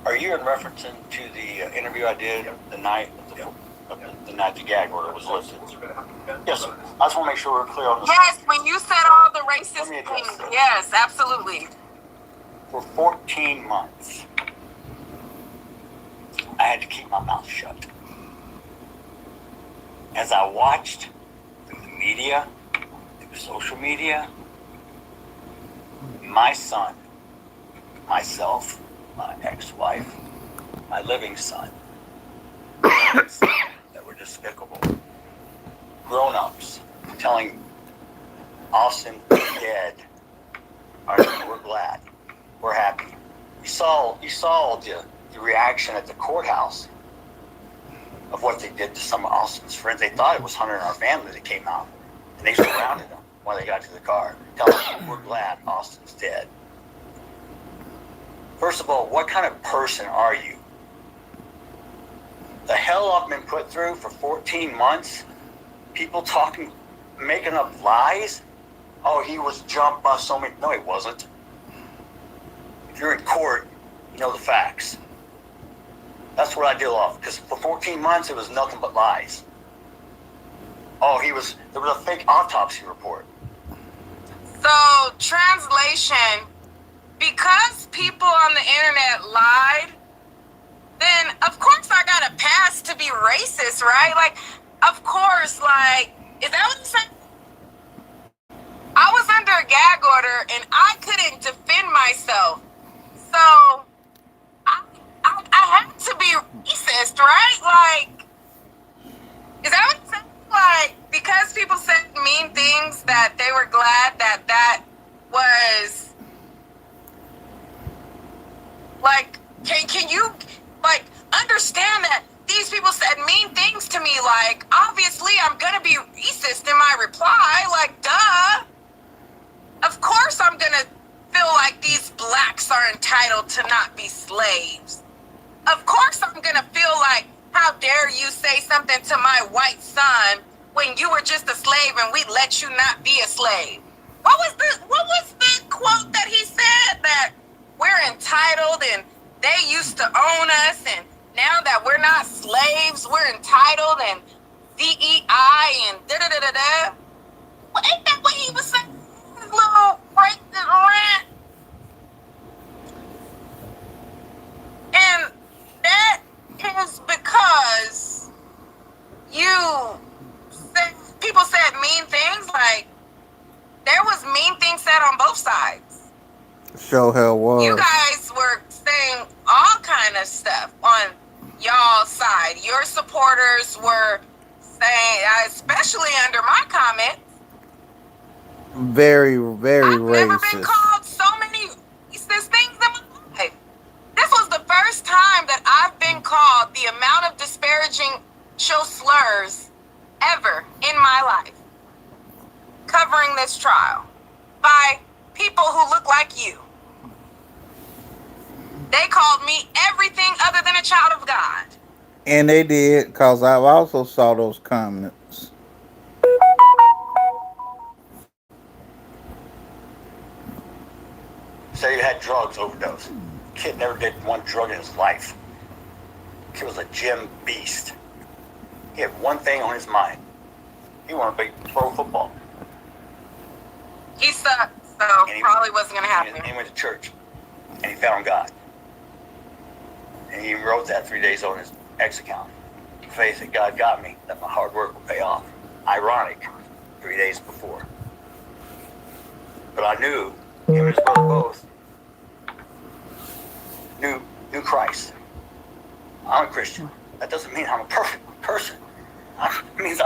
Are you in referencing to the interview I did the night the night the gag order was lifted? Yes, sir. I just want to make sure we're clear on this. Yes, when you said all the racist things. Yes, absolutely. For 14 months, I had to keep my mouth shut. As I watched through the media, through social media, my son, myself, my ex-wife, my living son, that were despicable, grown-ups telling Austin dead, we're glad, we're happy. You saw the reaction at the courthouse of what they did to some of Austin's friends. They thought it was Hunter and our family that came out, and they surrounded him when they got to the car, telling him, we're glad Austin's dead. First of all, what kind of person are you? The hell I've been put through for 14 months, people talking, making up lies. Oh, he was jumped by so many. No, he wasn't. If you're in court, you know the facts. That's what I deal off, because for 14 months, it was nothing but lies. Oh, there was a fake autopsy report. So, translation, because people on the internet lied, then of course I got a pass to be racist, right? Like, of course, like, is that what you're saying? I was under a gag order and I couldn't defend myself. So, I had to be racist, right? Like, is that what you're saying? Like, because people said mean things that they were glad that was, like, can you, like, understand that these people said mean things to me? Like, obviously I'm gonna be racist in my reply, like, duh. Of course I'm gonna feel like these blacks are entitled to not be slaves. Of course I'm gonna feel like, how dare you say something to my white son when you were just a slave and we let you not be a slave? What was the quote that he said, that we're entitled and they used to own us, and now that we're not slaves, we're entitled, and DEI and da-da-da-da-da? Well, ain't that what he was saying? His little racist rant. And that is because people said mean things. Like, there was mean things said on both sides. Show hell was. You guys were saying all kind of stuff on y'all's side. Your supporters were saying, especially under my comment, very, very I've racist. never been called so many racist things in my life. This was the first time that I disparaging show slurs ever in my life covering this trial by people who look like you. They called me everything other than a child of God. And they did, because I also saw those comments. Say you had drugs overdose. Kid never did one drug in his life. Kid was a gym beast. He had one thing on his mind. He wanted to play pro football. He sucked, so probably wasn't going to happen. And he went to church, and he found God. And he wrote that 3 days on his X account. Faith that God got me, that my hard work will pay off. Ironic, 3 days before. But I knew him and his brother both knew Christ. I'm a Christian. That doesn't mean I'm a perfect person. It means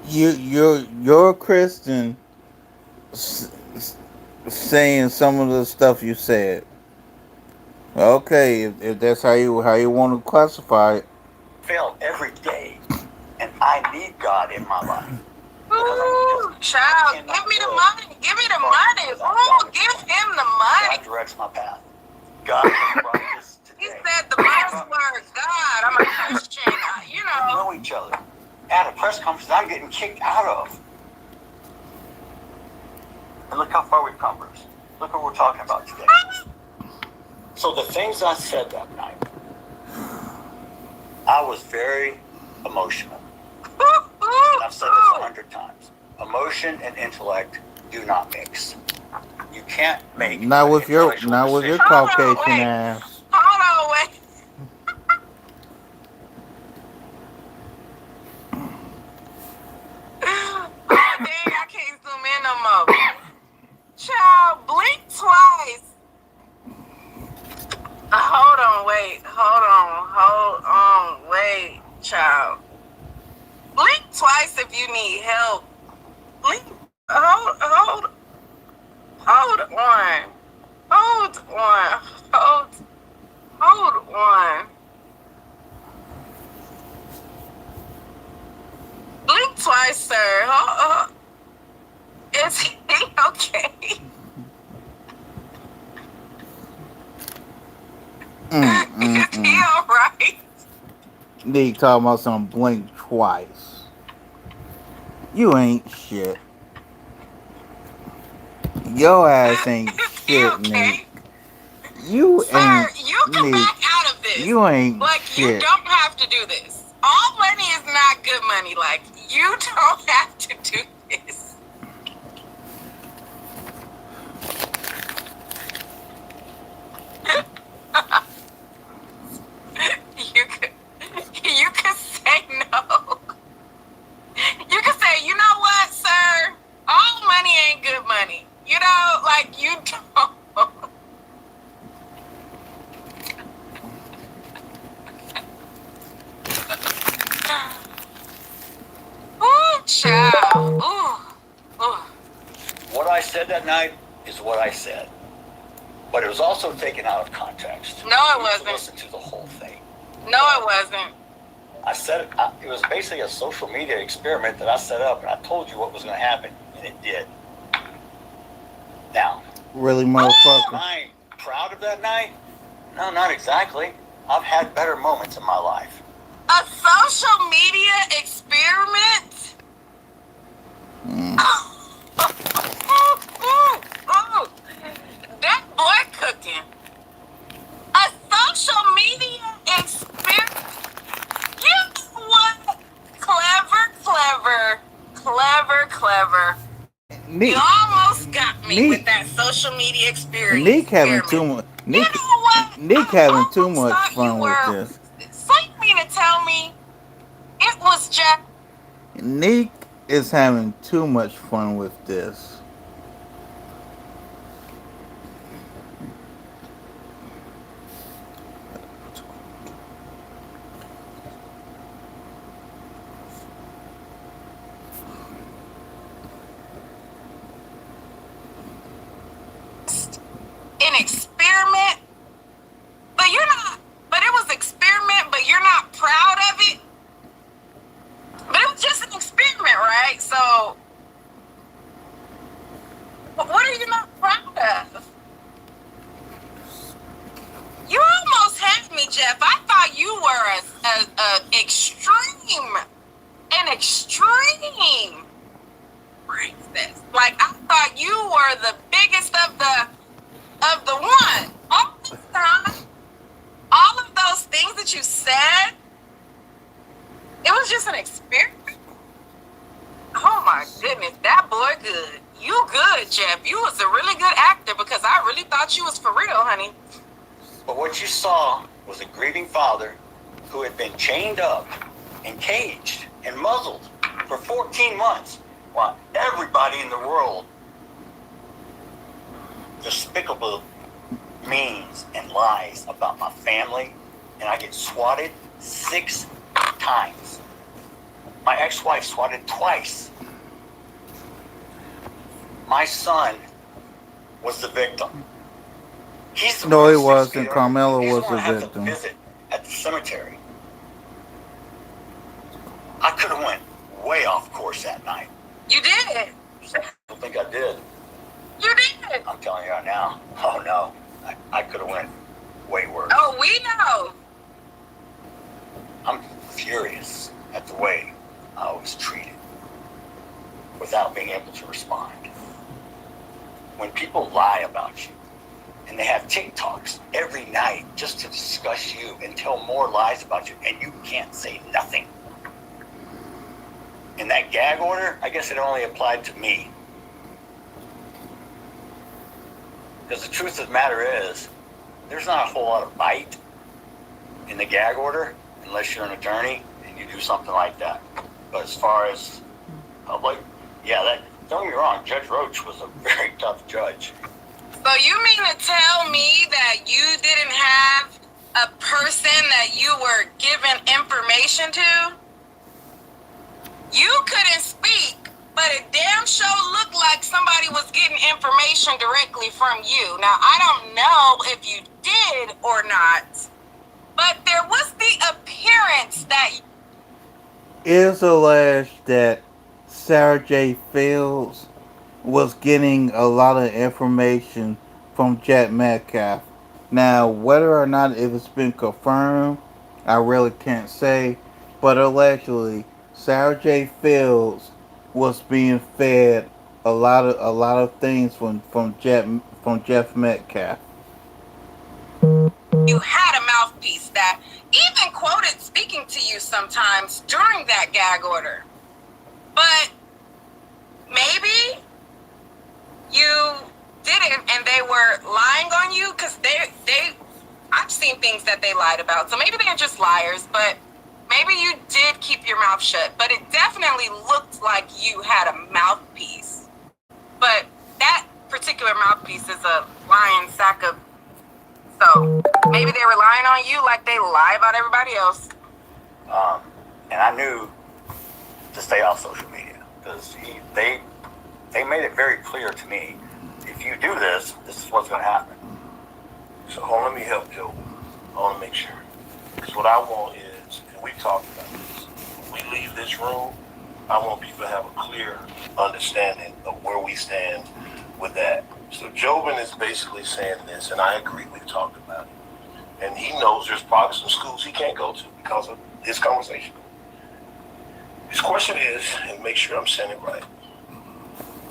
You're a Christian saying some of the stuff you said. Okay, if that's how you want to classify it. fail every day, and I need God in my life. Ooh, child, give me the money. Give me the money. Ooh, give him the money. God directs my path. God has brought this He today. said the buzzword, God, I'm a Christian. You We know. know each other. At a press conference I'm getting kicked out of. And look how far we've come, Bruce. Look what we're talking about today. So the things I said that night, I was very emotional. I've said this 100 times. Emotion and intellect do not mix. You can't make Not with your intellectual decisions. Caucasian ass. Hold on, wait. Oh, dang, I can't zoom in no more. Child, blink twice. Hold on, wait, child. Blink twice if you need help. Blink, hold on. Blink twice, sir. Is he okay? Is he alright? Nick talking about some blink twice. You ain't shit. Your ass ain't shit, okay? Nick. You Sir, ain't. you can Nick, back out of this. you ain't Like, you shit. don't have to do this. All money is not good money. Like, you don't have to do this. You could say no. You could say, you know what, sir? All money ain't good money. You know, like, you don't. Ooh, child. Ooh. What I said that night is what I said. But it was also taken out of context. No, it You need to wasn't. listen to the whole thing. No, it wasn't. I said it was basically a social media experiment that I set up, and I told you what was going to happen, and it did. Now, Really, am motherfucker. I proud of that night? No, not exactly. I've had better moments in my life. A social media experiment? That boy cooking. A social media experiment? You know what? Clever. Nick, You almost got me Nick- with that social media experience. Nick having too much. You know what? Nick I having too almost much thought fun you with were- this. So you mean to tell me it was just Nick is having too much fun with this. an experiment? But it was experiment, but you're not proud right? So, what are you not proud of? You almost had me, Jeff. I thought you were an extreme racist. Like, I thought you were the biggest of the one. All this time, all of those things that you said, it was just an experience. Oh my goodness, that boy good. You good, Jeff. You was a really good actor because I really thought you was for real, honey. But what you saw was a grieving father who had been chained up and caged and muzzled for 14 months while everybody in the world despicable memes and lies about my family, and I get swatted 6 times. My ex-wife swatted twice. My son was the victim. He's the No, he worst 6 wasn't. feet ever. Carmelo He's the was one the I have victim. to visit at the cemetery. I could have went way off course that night. You did. I don't think I did. You did. I'm telling you right now. Oh no, I could have went way worse. Oh, we know. I'm furious at the way I was treated without being able to respond. When people lie about you and they have TikToks every night just to discuss you and tell more lies about you and you can't say nothing. And that gag order, I guess it only applied to me. Because the truth of the matter is, there's not a whole lot of bite in the gag order unless you're an attorney and you do something like that. But as far as public, yeah, don't get me wrong, Judge Roach was a very tough judge. So you mean to tell me that you didn't have a person that you were giving information to? You couldn't speak, but it damn sure looked like somebody was getting information directly from you. Now, I don't know if you did or not, but there was the appearance that... It is alleged that Sarah J. Fields was getting a lot of information from Jack Metcalf. Now, whether or not if it's been confirmed, I really can't say. But allegedly, Sarah J. Fields was being fed a lot of things from Jeff Metcalf. You had a mouthpiece that even quoted speaking to you sometimes during that gag order. But maybe you didn't and they were lying on you because I've seen things that they lied about. So maybe they're just liars, but maybe you did keep your mouth shut. But it definitely looked like you had a mouthpiece. But that particular mouthpiece is a lying sack of... So maybe they were lying on you like they lie about everybody else. And I knew to stay off social media because they made it very clear to me, if you do this, this is what's going to happen. So hold on, let me help Joe. I want to make sure. Because what I want is, and we talked about this, when we leave this room, I want people to have a clear understanding of where we stand with that. So Jobin is basically saying this, and I agree, we've talked about it. And he knows there's probably some schools he can't go to because of this conversation. His question is, and make sure I'm saying it right,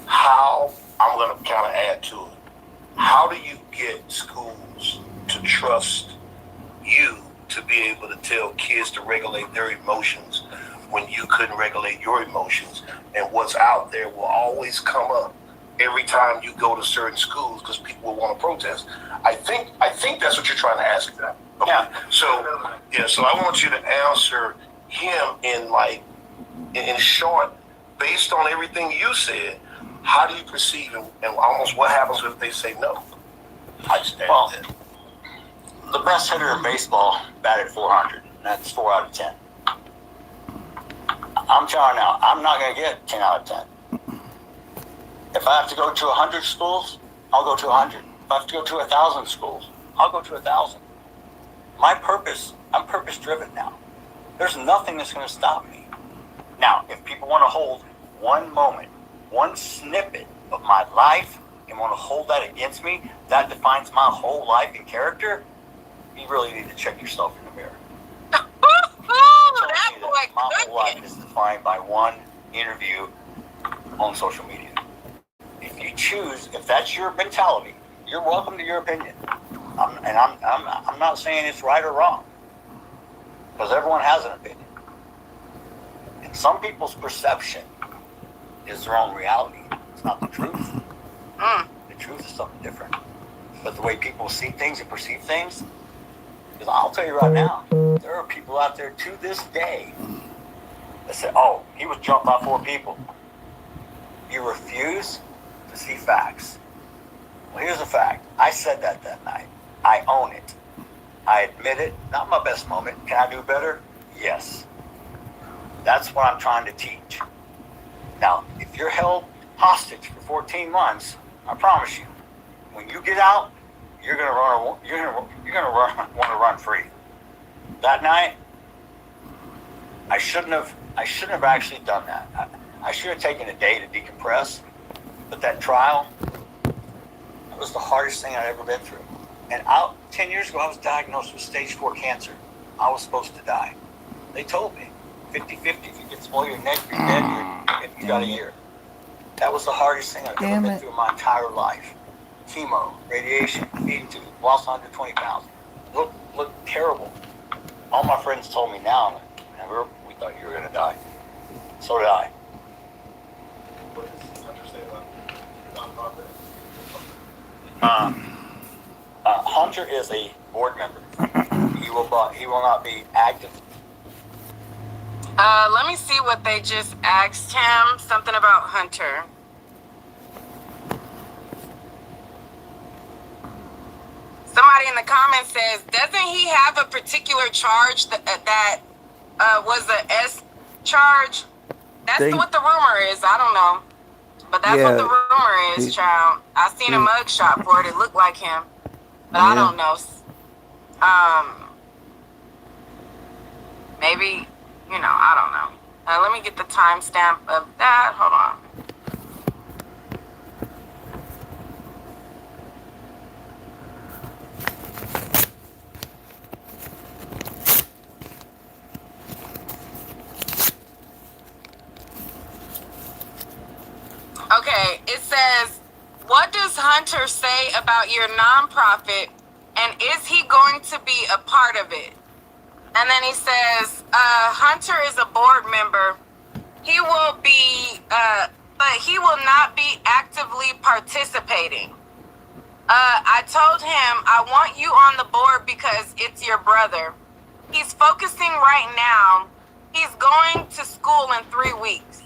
how, I'm going to kind of add to it, how do you get schools to trust you to be able to tell kids to regulate their emotions when you couldn't regulate your emotions? And what's out there will always come up every time you go to certain schools because people will want to protest. I think that's what you're trying to ask them. Okay. Yeah. So I want you to answer him in short, based on everything you said. How do you perceive and almost what happens if they say no? Well, the best hitter in baseball batted 400. And that's 4 out of 10. I'm telling you now, I'm not going to get 10 out of 10. If I have to go to 100 schools, I'll go to 100. If I have to go to 1,000 schools, I'll go to 1,000. My purpose, I'm purpose driven now. There's nothing that's going to stop me. Now, if people want to hold one moment, one snippet of my life and want to hold that against me, that defines my whole life and character, you really need to check yourself in the mirror. That boy My whole life cooking. is defined by one interview on social media. If you choose, if that's your mentality, you're welcome to your opinion. I'm not saying it's right or wrong, because everyone has an opinion. And some people's perception is their own reality. It's not the truth. The truth is something different. But the way people see things and perceive things, because I'll tell you right now, there are people out there to this day that say, oh, he was jumped by 4 people. You refuse to see facts. Well, here's a fact. I said that night. I own it. I admit it. Not my best moment. Can I do better? Yes. That's what I'm trying to teach. Now, if you're held hostage for 14 months, I promise you, when you get out, you're gonna want to run free. That night, I shouldn't have actually done that. I should have taken a day to decompress. But that trial, it was the hardest thing I'd ever been through. And 10 years ago, I was diagnosed with stage 4 cancer. I was supposed to die. They told me, 50-50, if you get swallow your neck, you're dead, you got a year. That was the hardest thing I've ever been through in my entire life. Chemo, radiation, feeding tube, lost 120 pounds. Looked terrible. All my friends told me now, we thought you were going to die. So did I. What does Hunter say about nonprofit? Hunter is a board member. He will not be active. Let me see what they just asked him. Something about Hunter. Somebody in the comments says, doesn't he have a particular charge that was a S charge? That's what the rumor is. I don't know. But that's what the rumor is, child. I seen a mugshot for it. It looked like him. But I don't know. Maybe, I don't know. Let me get the timestamp of that. Hold on. Okay, it says, what does Hunter say about your nonprofit, and is he going to be a part of it? And then he says, Hunter is a board member. He will be, but he will not be actively participating. I told him, I want you on the board because it's your brother. He's focusing right now. He's going to school in 3 weeks.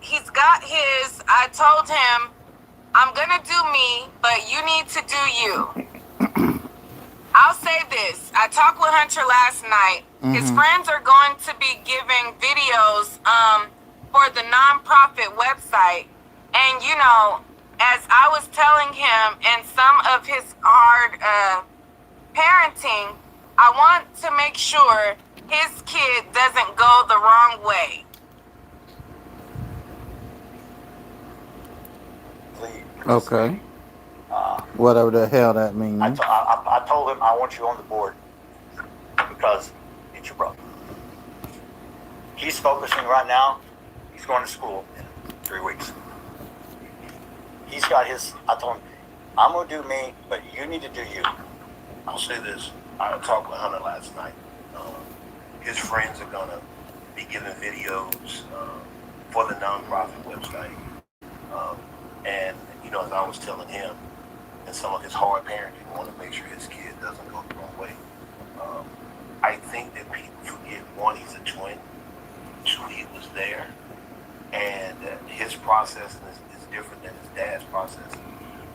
He's got his, I told him, I'm gonna do me, but you need to do you. I'll say this. I talked with Hunter last night. His friends are going to be giving videos for the nonprofit website. And, as I was telling him and some of his hard parenting, I want to make sure his kid doesn't go the wrong way. Okay. Whatever the hell that means. I told him I want you on the board because it's your brother. He's focusing right now. He's going to school in 3 weeks. He's got his, I told him, I'm going to do me, but you need to do you. I'll say this. I talked with Hunter last night. His friends are going to be giving videos for the nonprofit website. And, as I was telling him, and some of his hard parenting, want to make sure his kid doesn't go the wrong way. I think that people forget, one, he's a twin. Two, he was there. And his process is different than his dad's process.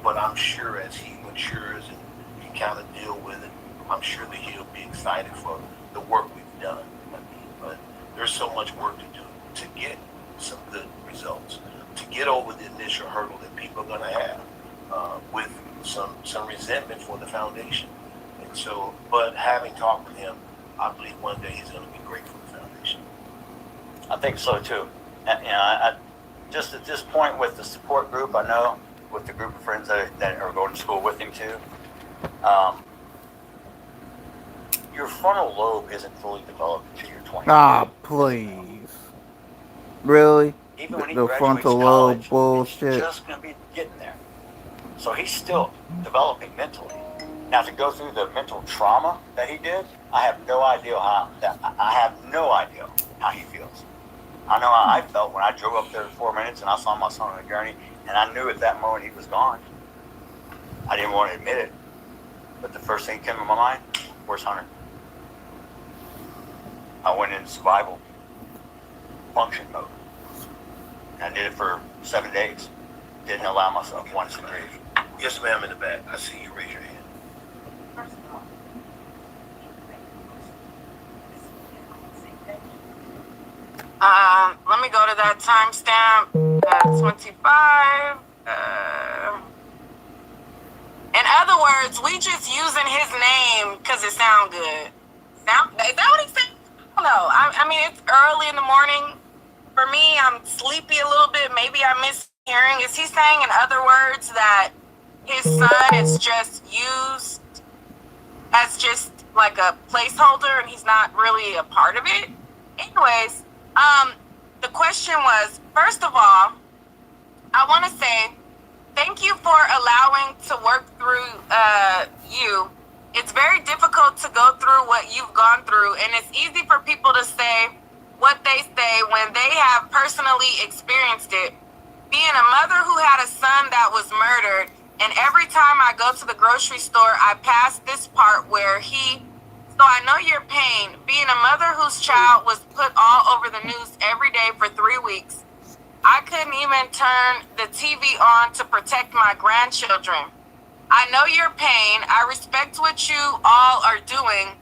But I'm sure as he matures and he kind of deal with it, I'm sure that he'll be excited for the work we've done. But there's so much work to do to get some good results, to get over the initial hurdle that people are going to have with some resentment for the foundation. And so, but having talked with him, I believe one day he's going to be great for the foundation. I think so too. I just at this point with the support group, I know with the group of friends that are going to school with him too, your frontal lobe isn't fully developed until you're 20. Ah, please. Really? Even when he The graduates frontal lobe college, it's bullshit. just going to be getting there. So he's still developing mentally. Now to go through the mental trauma that he did, I have no idea how he feels. I know how I felt when I drove up there 4 minutes and I saw my son on a gurney, and I knew at that moment he was gone. I didn't want to admit it, but the first thing that came to my mind, where's Hunter? I went into survival function mode. I did it for 7 days. Didn't allow myself once to breathe. Yes, ma'am, in the back. I see you raise your hand. First of all, Let me go to that timestamp. 25. In other words, we just using his name because it sound good. Is that what he said? I don't know. I mean, it's early in the morning. For me, I'm sleepy a little bit. Maybe I miss hearing. Is he saying, in other words, that his son is just used as just like a placeholder and he's not really a part of it? Anyways, the question was, first of all, I want to say thank you for allowing to work through you. It's very difficult to go through what you've gone through, and it's easy for people to say what they say when they have personally experienced it. Being a mother who had a son that was murdered, and every time I go to the grocery store, I pass this part where so I know your pain. Being a mother whose child was put all over the news every day for 3 weeks, I couldn't even turn the TV on to protect my grandchildren. I know your pain. I respect what you all are doing.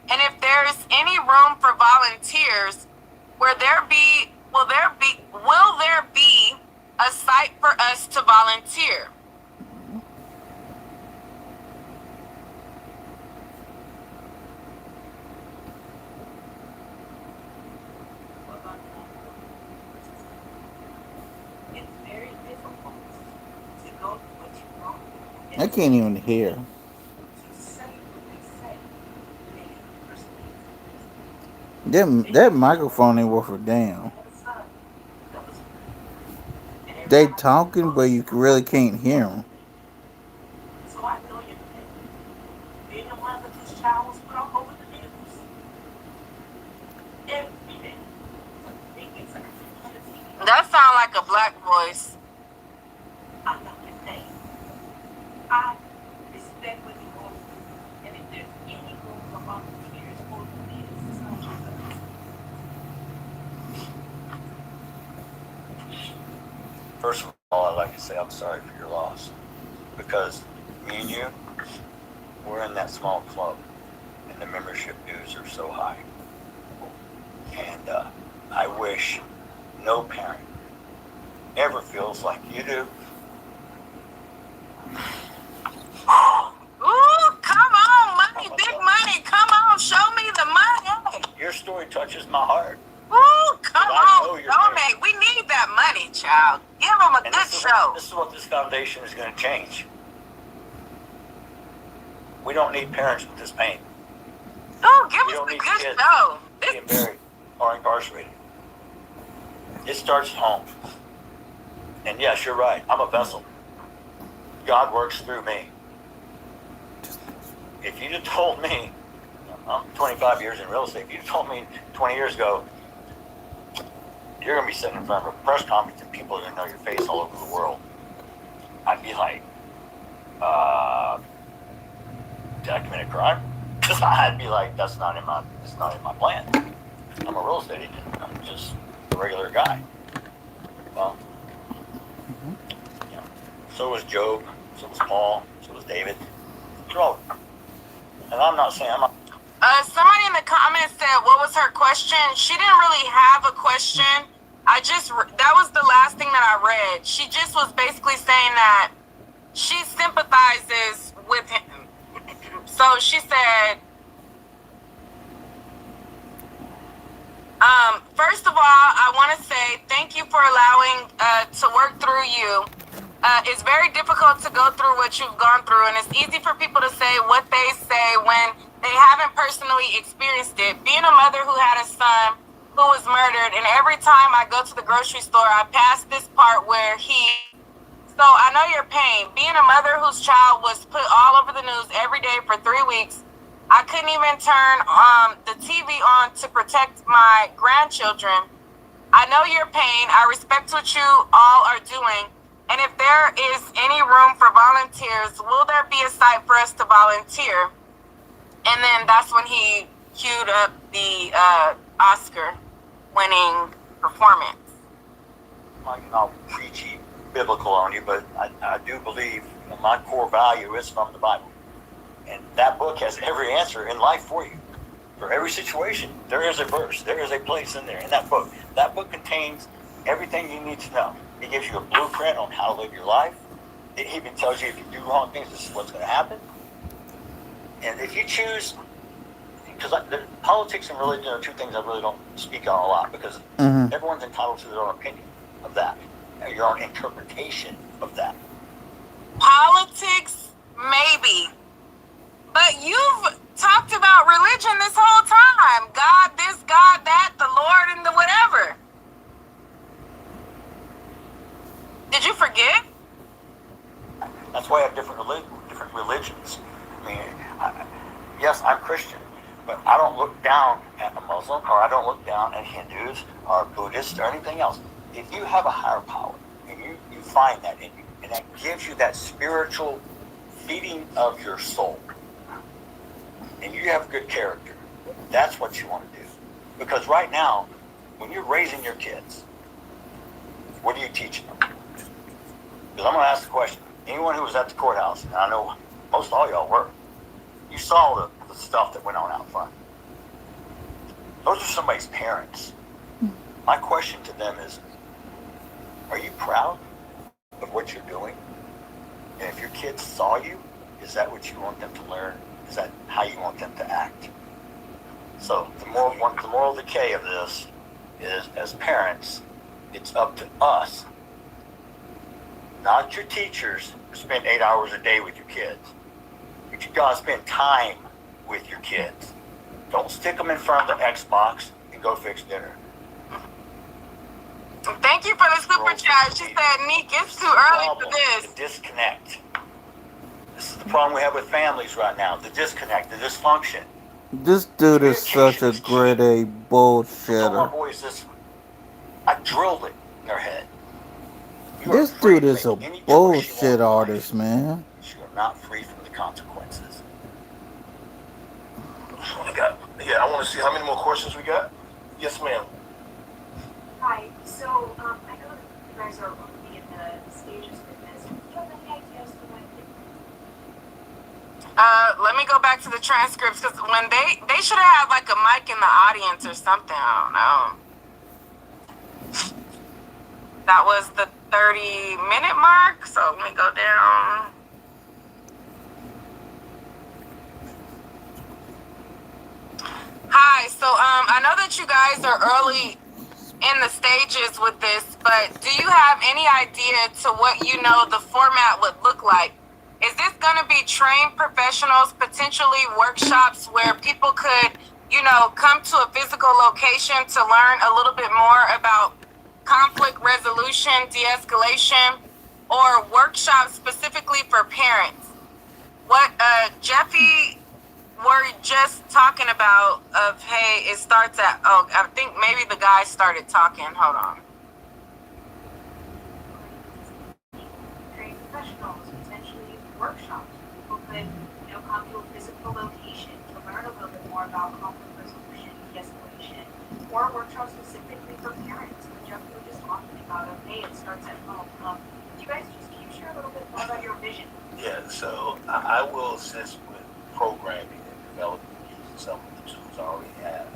And if there's any room for volunteers, will there be a site for us to volunteer? it's very difficult to go through what you want I and can't even hear. to say what they say. They That microphone ain't worth a damn. had a son that was and They everybody talking, but you really can't hear them. so I know your pain. Being a mother whose child was put all over the news every day. It's like That sound like a black voice. I know your pain. I respect what you're going through. And if there's any room for volunteers for this, it's not just us. First of all, I'd like to say I'm sorry for your loss, because me and you, we're in that small club, and the membership dues are so high. And I wish no parent ever feels like you do. Ooh, come on, money, big money. Come on, show me the money. Your story touches my heart. Ooh, come I know on, you're donate. We need that money, child. Give them a And good show. this is what this foundation is going to change. We don't need parents with this pain. Ooh, give We us don't a need good kids show. being buried or incarcerated. It starts at home. And yes, you're right. I'm a vessel. God works through me. If you'd have told me, I'm 25 years in real estate, if you'd have told me 20 years ago, you're going to be sitting in front of a press conference and people are going to know your face all over the world, I'd be like, did I commit a crime? Because I'd be like, it's not in my plan. I'm a real estate agent. I'm just a regular guy. Well, you know, so was Job, so was Paul, so was David. They're all, and I'm not saying I'm not. Somebody in the comments said, what was her question? She didn't really have a question. That was the last thing that I read. She just was basically saying that she sympathizes with him. So she said, First of all, I want to say thank you for allowing to work through you. It's very difficult to go through what you've gone through, and it's easy for people to say what they say when they haven't personally experienced it. Being a mother who had a son who was murdered, and every time I go to the grocery store, I pass this part where so I know your pain. Being a mother whose child was put all over the news every day for 3 weeks, I couldn't even turn the TV on to protect my grandchildren. I know your pain. I respect what you all are doing. And if there is any room for volunteers, will there be a site for us to volunteer? And then that's when he queued up the Oscar-winning performance. I'll preachy biblical on you, but I do believe my core value is from the Bible. And that book has every answer in life for you. For every situation, there is a verse, there is a place in there, in that book. That book contains everything you need to know. It gives you a blueprint on how to live your life. It even tells you if you do wrong things, this is what's going to happen. And if you choose, because politics and religion are two things I really don't speak on a lot, because everyone's entitled to their own opinion of that, your own interpretation of that. Politics, maybe. But you've talked about religion this whole time. God this, God that, the Lord and the whatever. Did you forget? That's why I have different religions. I mean, yes, I'm Christian, but I don't look down at a Muslim, or I don't look down at Hindus or Buddhists or anything else. If you have a higher power and you find that in you, and that gives you that spiritual feeding of your soul, and you have good character, that's what you want to do. Because right now, when you're raising your kids, what are you teaching them? Because I'm going to ask the question. Anyone who was at the courthouse, and I know most all y'all were, you saw the stuff that went on out front. Those are somebody's parents. My question to them is, are you proud of what you're doing? And if your kids saw you, is that what you want them to learn? Is that how you want them to act? So the moral decay of this is, as parents, it's up to us, not your teachers, to spend 8 hours a day with your kids. But you gotta spend time with your kids. Don't stick them in front of the Xbox and go fix dinner. Thank you for the super chat. She said, Neek, it's too early for this. The disconnect. This is the problem we have with families right now. The disconnect, the dysfunction. This dude is such a grade A I told my bullshitter. boys this. I drilled it in their head. You are This free dude to is a make any choice you bullshit want in life. artist, man. You are not free from the consequences. I want to see how many more questions we got. Yes, ma'am. Hi, so I know that you guys are only in the stages with this. Do you have any ideas for when Let me go back to the transcripts, because when they should have had like a mic in the audience or something. I don't know. That was the 30-minute mark. So let me go down. Hi. So I know that you guys are early in the stages with this, but do you have any idea to what you know the format would look like? Is this going to be trained professionals, potentially workshops where people could, come to a physical location to learn a little bit more about conflict resolution, de-escalation, or workshops specifically for parents? What Jeffy were just talking about of, hey, it starts at, I think maybe the guy started talking. Hold on. trained professionals, potentially workshops where people could, come to a physical location to learn a little bit more about conflict resolution, de-escalation, or workshops specifically for parents, which Jeff was just talking about of, hey, it starts at home. You guys just can you share a little bit more about your vision? Yeah, so I will assist with programming and developing using some of the tools I already have.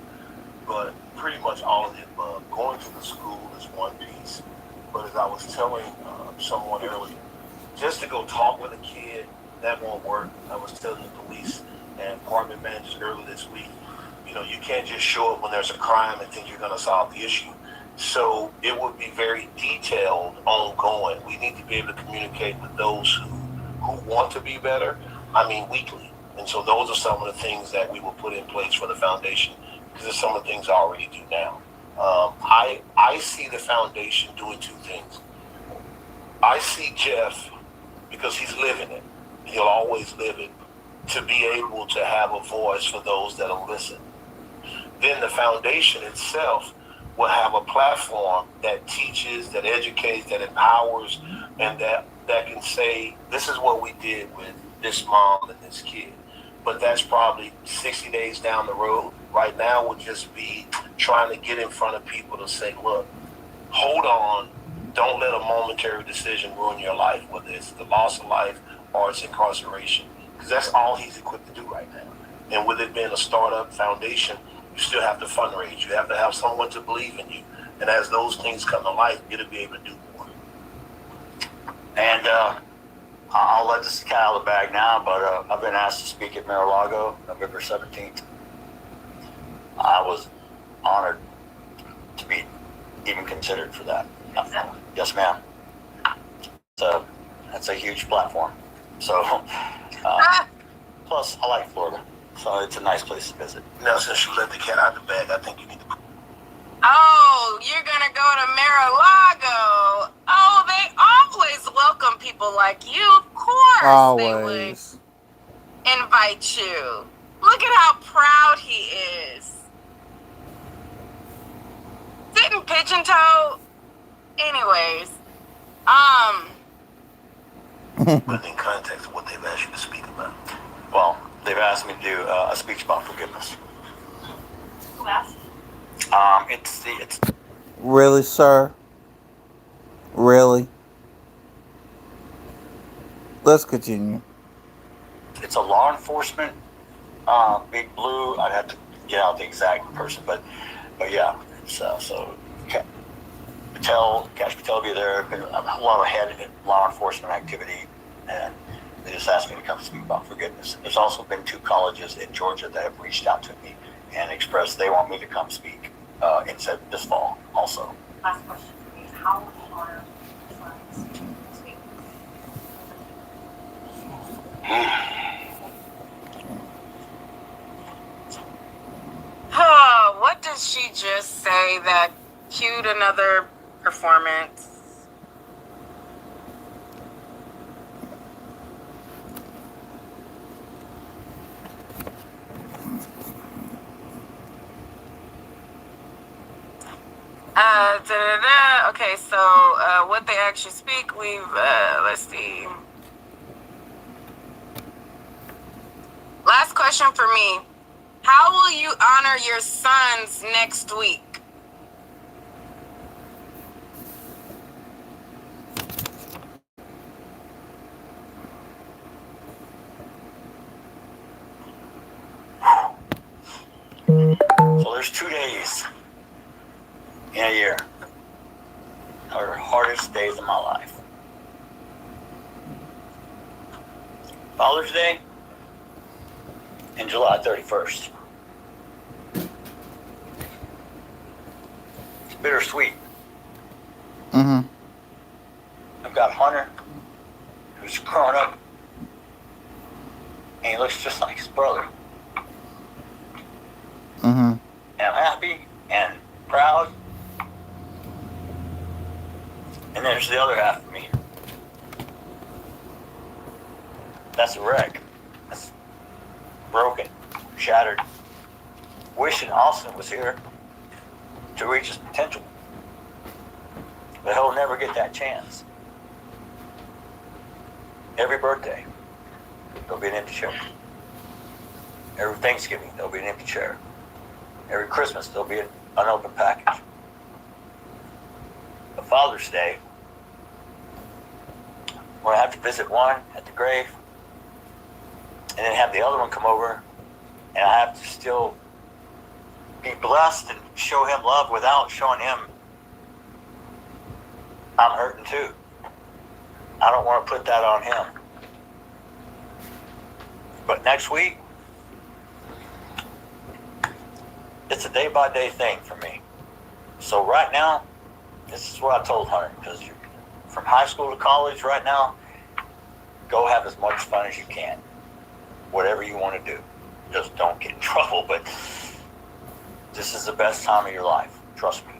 But pretty much all of the above. Going to the school is one piece. But as I was telling someone earlier, just to go talk with a kid, that won't work. I was telling the police and department managers earlier this week, you can't just show up when there's a crime and think you're going to solve the issue. So it would be very detailed, ongoing. We need to be able to communicate with those who want to be better, weekly. And so those are some of the things that we will put in place for the foundation, because there's some of the things I already do now. I see the foundation doing two things. I see Jeff, because he's living it, he'll always live it, to be able to have a voice for those that'll listen. Then the foundation itself will have a platform that teaches, that educates, that empowers, and that can say, this is what we did with this mom and this kid. But that's probably 60 days down the road. Right now would just be trying to get in front of people to say, look, hold on, don't let a momentary decision ruin your life, whether it's the loss of life or it's incarceration, because that's all he's equipped to do right now. And with it being a startup foundation, you still have to fundraise. You have to have someone to believe in you. And as those things come to life, you'll be able to do more. And I'll let this cat out of the bag now, but I've been asked to speak at Mar-a-Lago November 17th. I was honored to be even considered for that. Yes, ma'am. So that's a huge platform. So, plus, I like Florida, so it's a nice place to visit. Now, since you let the cat out of the bag, I think you need to. Oh, you're gonna go to Mar-a-Lago. Oh, they always welcome people like you. Of course they would Always. invite you. Look at how proud he is. Sitting pigeon toe. Anyways, Put in context of what they've asked you to speak about. Well, they've asked me to do a speech about forgiveness. Who asked? It's Really, sir? Really? Let's continue. it's a law enforcement Big Blue. I'd have to get out the exact person, but yeah. So Cash Patel will be there. Been a lot of head law enforcement activity, and they just asked me to come speak about forgiveness. There's also been 2 colleges in Georgia that have reached out to me and expressed they want me to come speak this fall also. Last question for me. How will you honor sons speak? what did she just say that cued another performance? Okay, so what they actually speak, we've, let's see. Last question for me. How will you honor your sons next week? So there's 2 days in a year that are the hardest days of my life. Father's Day and July 31st. It's bittersweet. Mm-hmm. I've got Hunter, who's grown up, and he looks just like his brother. Mm-hmm. And I'm happy and proud. And there's the other half of me. That's a wreck. That's broken, shattered. Wishing Austin was here to reach his potential. But he'll never get that chance. Every birthday, there'll be an empty chair. Every Thanksgiving, there'll be an empty chair. Every Christmas, there'll be an unopened package. But Father's Day, we're gonna have to visit one at the grave, and then have the other one come over, and I have to still be blessed and show him love without showing him I'm hurting too. I don't want to put that on him. But next week, it's a day by day thing for me. So right now, this is what I told Hunter, because from high school to college right now, go have as much fun as you can. Whatever you want to do. Just don't get in trouble, but this is the best time of your life. Trust me.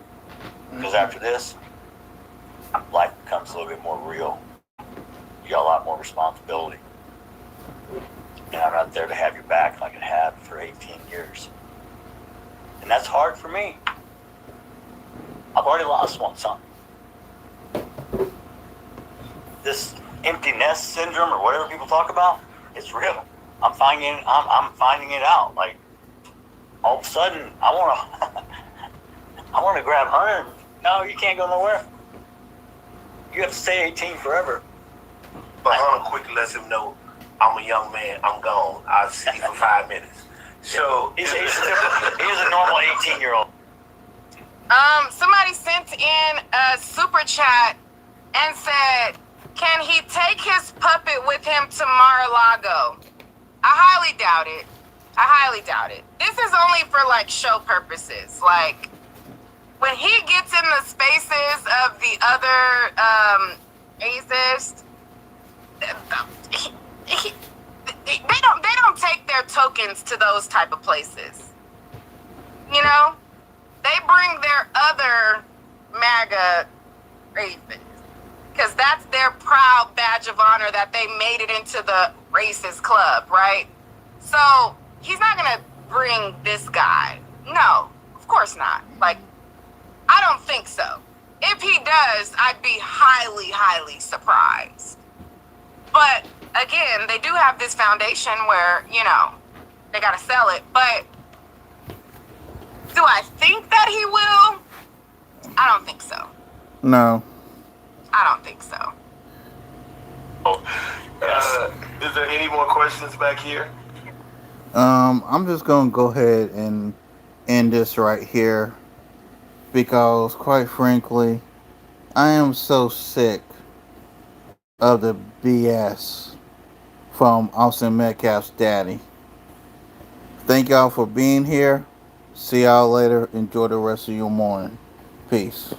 Because after this, life becomes a little bit more real. You got a lot more responsibility. And I'm not there to have your back like I have for 18 years. And that's hard for me. I've already lost one son. This empty nest syndrome or whatever people talk about, it's real. I'm finding it out. Like all of a sudden, I want to grab Hunter. No, you can't go nowhere. You have to stay 18 forever. But Hunter quickly lets him know, I'm a young man, I'm gone. I'll see you for 5 minutes. So He's a normal 18-year-old. Somebody sent in a super chat and said, can he take his puppet with him to Mar-a-Lago? I highly doubt it. I highly doubt it. This is only for like show purposes. Like when he gets in the spaces of the other atheists, they don't take their tokens to those type of places. You know, they bring their other MAGA atheists because that's their proud badge of honor that they made it into the racist club, right? So he's not gonna bring this guy. No, of course not. Like, I don't think so. If he does, I'd be highly, highly surprised. But again, they do have this foundation where, you know, they gotta sell it. But do I think that he will? I don't think so. No. I don't think so. is there any more questions back here? I'm just gonna go ahead and end this right here because, quite frankly, I am so sick of the BS from Austin Metcalf's daddy. Thank y'all for being here. See y'all later. Enjoy the rest of your morning. Peace.